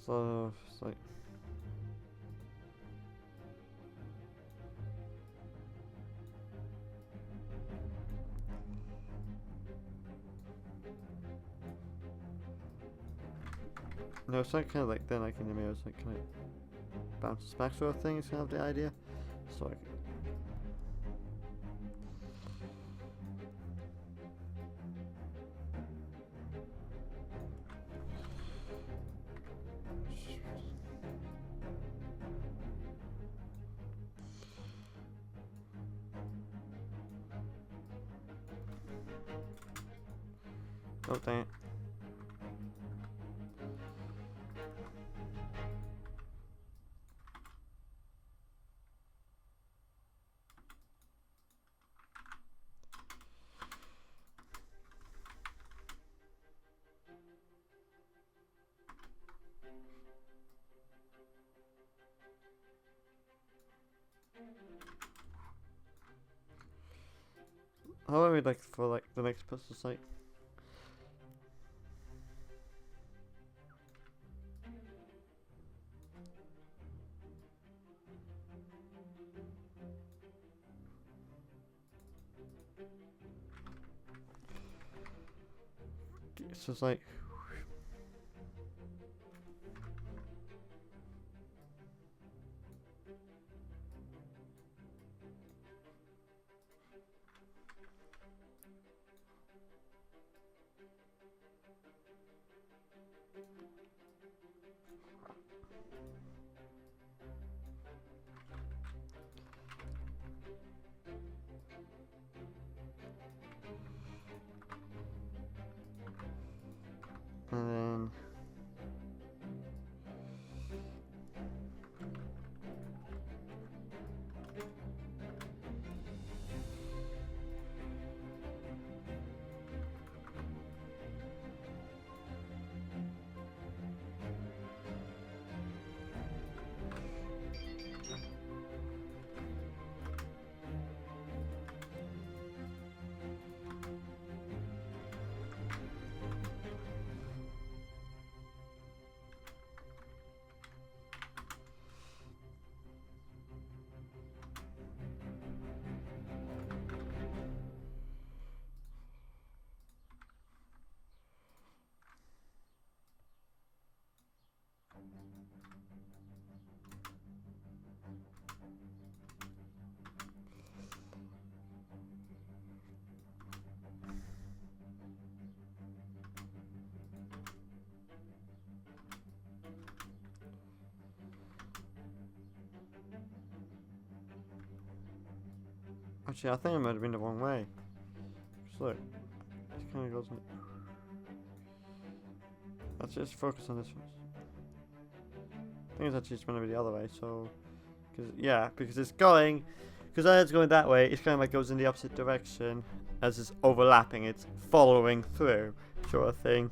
So it's like no, it's not kind of like then like in the mirror, it's like kind of bounces back sort of thing. Is kind of the idea. So like. Oh dang it. How are we like for like the next puzzle site? It's just like and then actually I think I might have been the wrong way. Just look, it kind of goes like. Let's just focus on this one. I think it's actually just going to be the other way. So, because it's going, because it's going that way, it's kind of like goes in the opposite direction as it's overlapping. It's following through, sort of thing.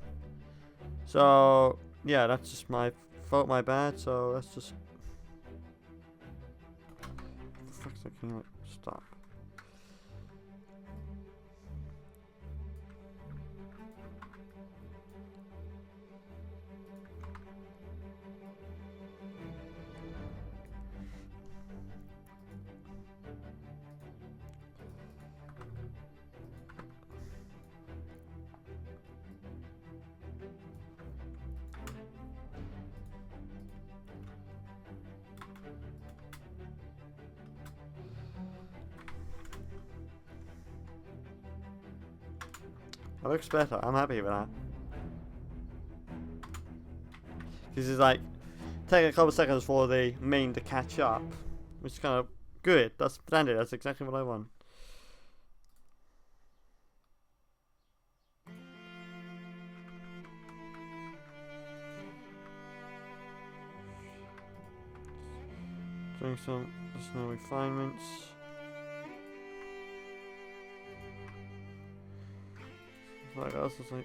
So yeah, that's just my fault, my bad. So let's just. For fuck's sake, can you like stop? That looks better. I'm happy with that. This is like taking a couple of seconds for the main to catch up, which is kind of good. That's splendid. That's exactly what I want. Doing some additional refinements. Like else is like.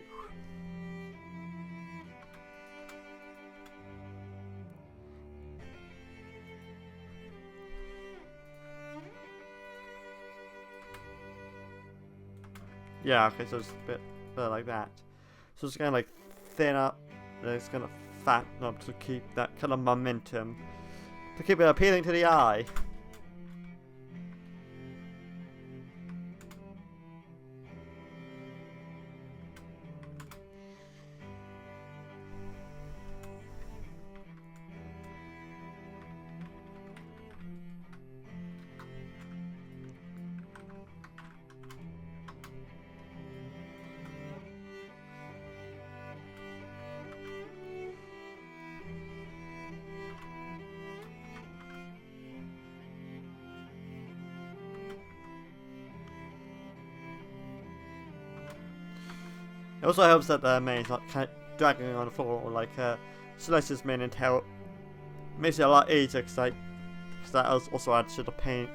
Yeah, okay, so it's a bit like that. So it's kind of like thin up, then it's kind of fatten up to keep that kind of momentum, to keep it appealing to the eye. It also helps that the main is not kind of dragging on the floor, or like Celestia's main entail. Makes it a lot easier because that also adds to the pain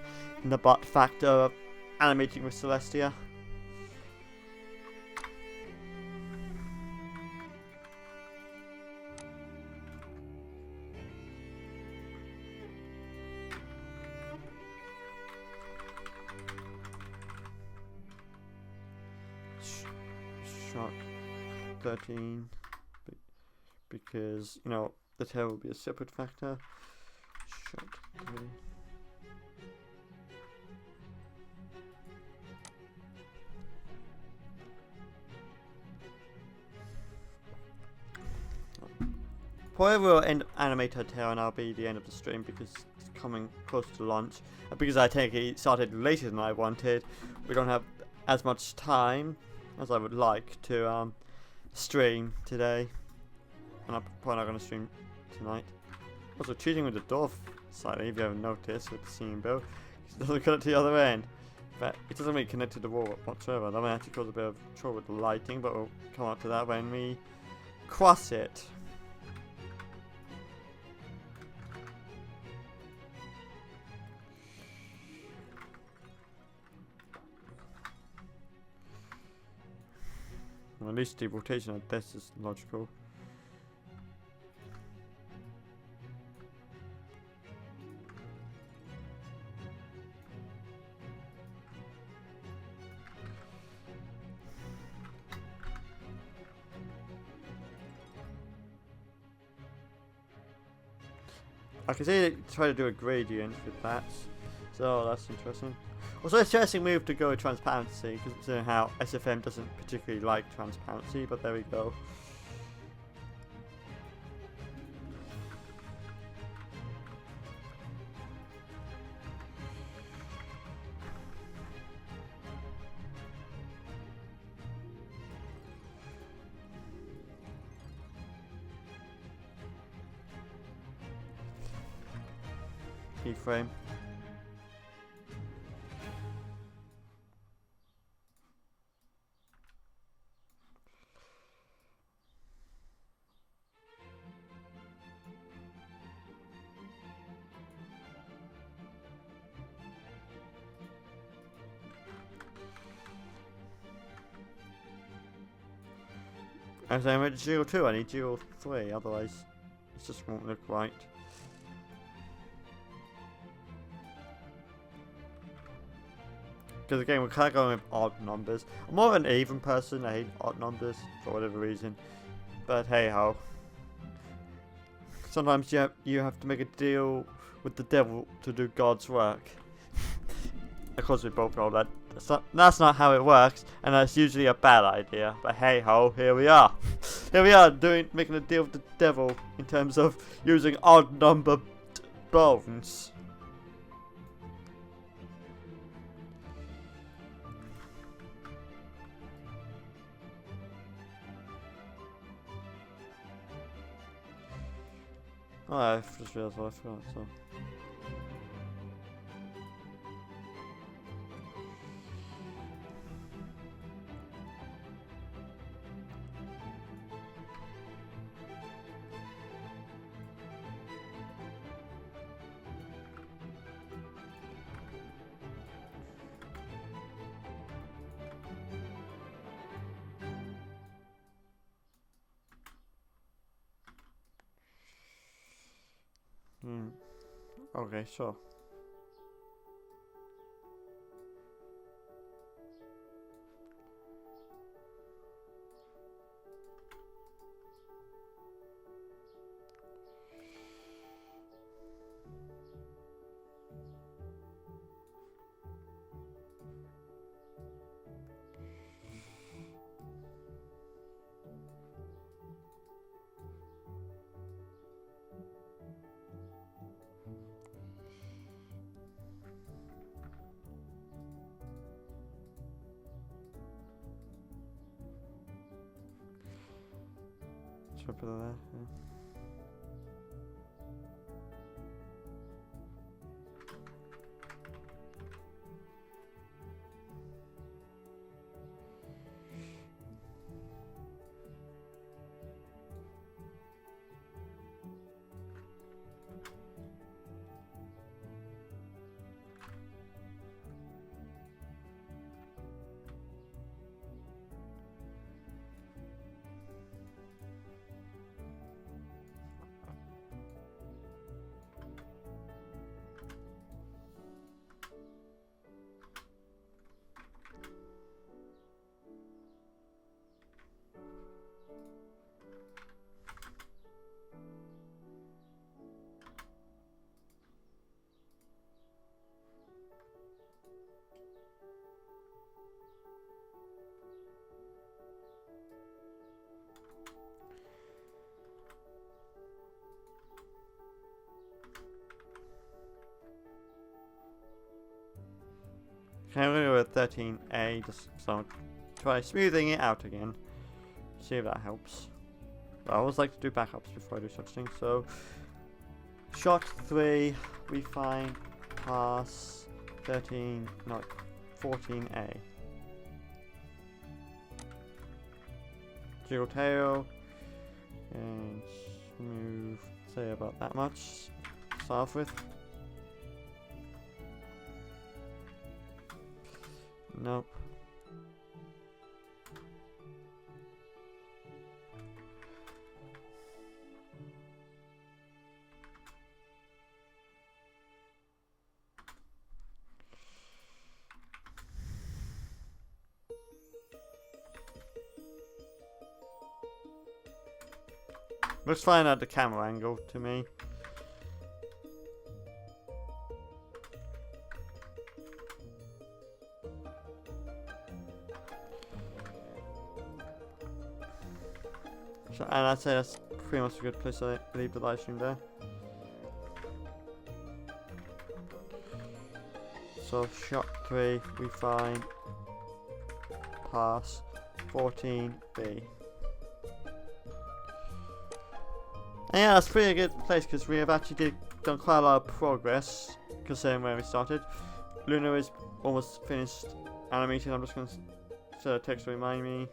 in the butt factor of animating with Celestia. 13 because, you know, the tail will be a separate factor. Shut. Okay. Probably will end animate her tail and that'll be the end of the stream because it's coming close to launch. And because I think it started later than I wanted, we don't have as much time as I would like to stream today. And I'm probably not going to stream tonight. Also cheating with the door slightly, if you haven't noticed, with the scene build. It doesn't connect to the other end. But it doesn't really connect to the wall whatsoever. That might actually cause a bit of trouble with the lighting, but we'll come up to that when we cross it. Well, at least the rotation of this is logical. I can see it try to do a gradient with that, so that's interesting. Also, it's an interesting move to go with transparency, considering how SFM doesn't particularly like transparency, but there we go. Keyframe. As I'm at 02, I need 03, otherwise it just won't look right. Because again, we're kind of going with odd numbers. I'm more of an even person, I hate odd numbers for whatever reason. But hey ho. Sometimes you have to make a deal with the devil to do God's work. Of course we both know that that's not how it works, and that's usually a bad idea. But hey ho, here we are. Here we are making a deal with the devil in terms of using odd number bones. Oh, I just realised what I forgot, so. Okay, sure. Should I put it there? Yeah. Okay, I'm going to go with 13A, just so try smoothing it out again. See if that helps. But I always like to do backups before I do such things. So, shot 3, we find pass 14A. Jiggle tail, and smooth, say about that much, to start off with. Nope. Looks fine at the camera angle to me. So, and I'd say that's pretty much a good place to leave the live stream there. So shot 3, we find pass 14B. And yeah, that's pretty good place because we have actually done quite a lot of progress considering where we started. Luna is almost finished animating. I'm just going to set a text to remind me.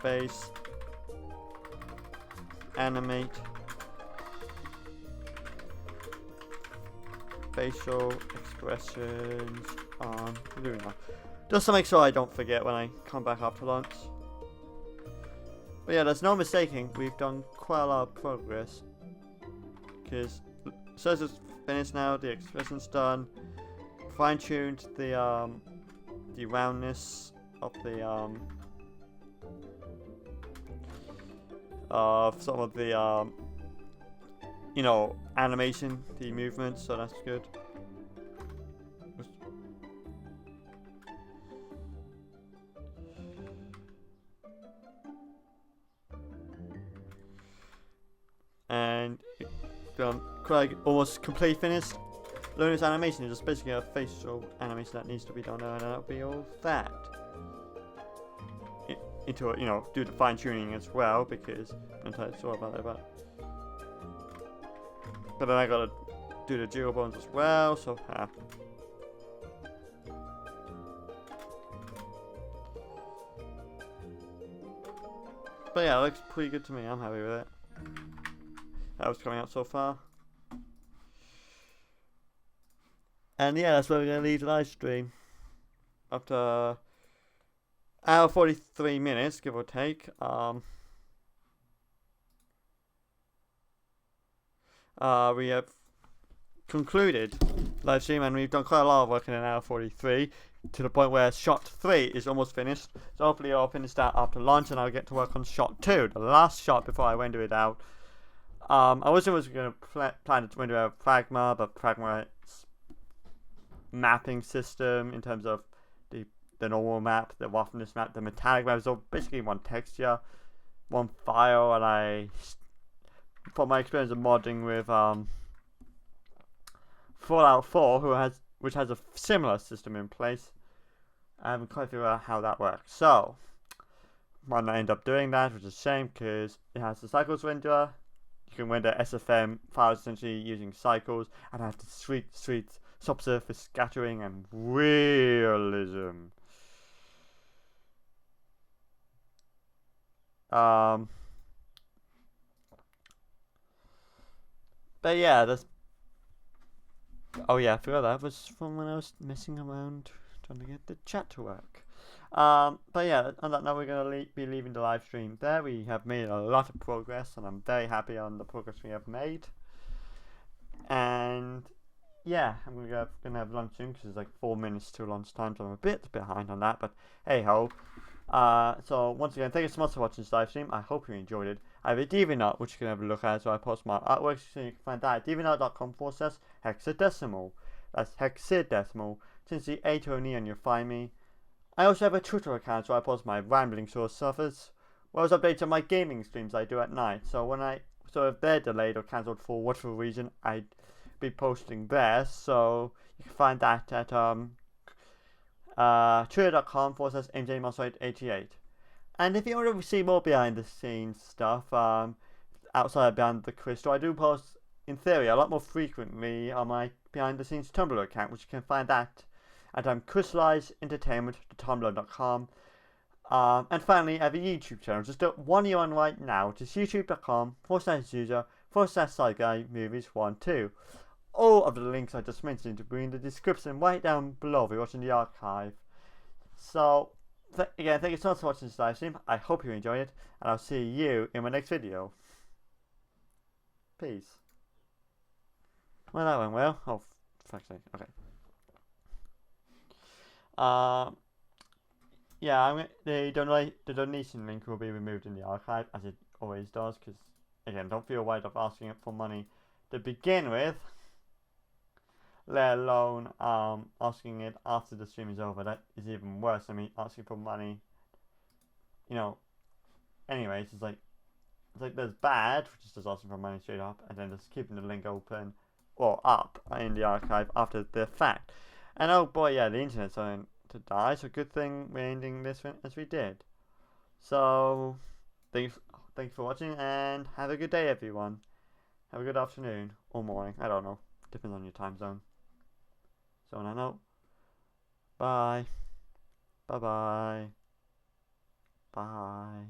Face. Animate. Facial expressions on Luna. Just to make sure I don't forget when I come back after lunch. But yeah, there's no mistaking, we've done quite a lot of progress. Because Source is finished now, the expression's done. Fine-tuned the roundness of the of some of the you know, animation, the movements, so that's good. And quite almost complete finished. Luna's animation is just basically a facial animation that needs to be done, and that'll be all that. Into you know, do the fine tuning as well because I'm not entirely sure about that, but then I gotta do the jiggle bones as well. So but yeah, it looks pretty good to me. I'm happy with it. That was coming out so far. And yeah, that's where we're going to leave the live stream. After hour 43 minutes, give or take. We have concluded live stream, and we've done quite a lot of work in an hour 43 to the point where shot 3 is almost finished. So hopefully I'll finish that after lunch, and I'll get to work on shot 2, the last shot before I render it out. I wasn't going to plan to render out Pragma, but Pragma's mapping system in terms of the normal map, the roughness map, the metallic map is all basically one texture, one file, and from my experience of modding with Fallout 4, which has a similar system in place, I haven't quite figured out how that works. So might not end up doing that, which is a shame because it has the cycles renderer. You can render SFM files essentially using cycles, and have the sweet subsurface scattering and realism. But yeah, that's. Oh yeah, I forgot that was from when I was messing around trying to get the chat to work. But yeah, on that note, we're going to be leaving the live stream there. We have made a lot of progress, and I'm very happy on the progress we have made. And yeah, I'm gonna have lunch soon because it's like 4 minutes to lunchtime, so I'm a bit behind on that. But hey ho. So once again, thank you so much for watching this live stream. I hope you enjoyed it. I have a DeviantArt which you can have a look at, so I post my artwork, so you can find that at deviantart.com/hexadecimal. That's hexadecimal. Since the A to an E, and you'll find me. I also have a Twitter account, so I post my rambling source suffers, well as updates on my gaming streams I do at night. So if they're delayed or cancelled for whatever reason, I be posting there, so you can find that at twitter.com/MJMossite88. And if you want to see more behind the scenes stuff outside of Behind the Crystal, I do post in theory a lot more frequently on my behind the scenes Tumblr account, which you can find that at crystallisedentertainment.tumblr.com. And finally, I have a YouTube channel, just one you're on right now, which is youtube.com/user/SideGuyMovies12. All of the links I just mentioned will be in the description right down below if you're watching the archive. So, again, thank you so much for watching this live stream. I hope you enjoyed it, and I'll see you in my next video. Peace. Well, that went well. Oh, fuck's sake. Okay. Yeah, the donation link will be removed in the archive, as it always does, because, again, don't feel worried of asking it for money to begin with, let alone asking it after the stream is over. That is even worse. I mean, asking for money, you know, anyways, it's like there's bad, which is just asking for money straight up, and then just keeping the link open, or up, in the archive after the fact. And oh boy, yeah, the internet's starting to die, so good thing we're ending this one as we did. So, thanks for watching, and have a good day, everyone. Have a good afternoon, or morning, I don't know, depends on your time zone. So on that note, bye. Bye-bye. Bye.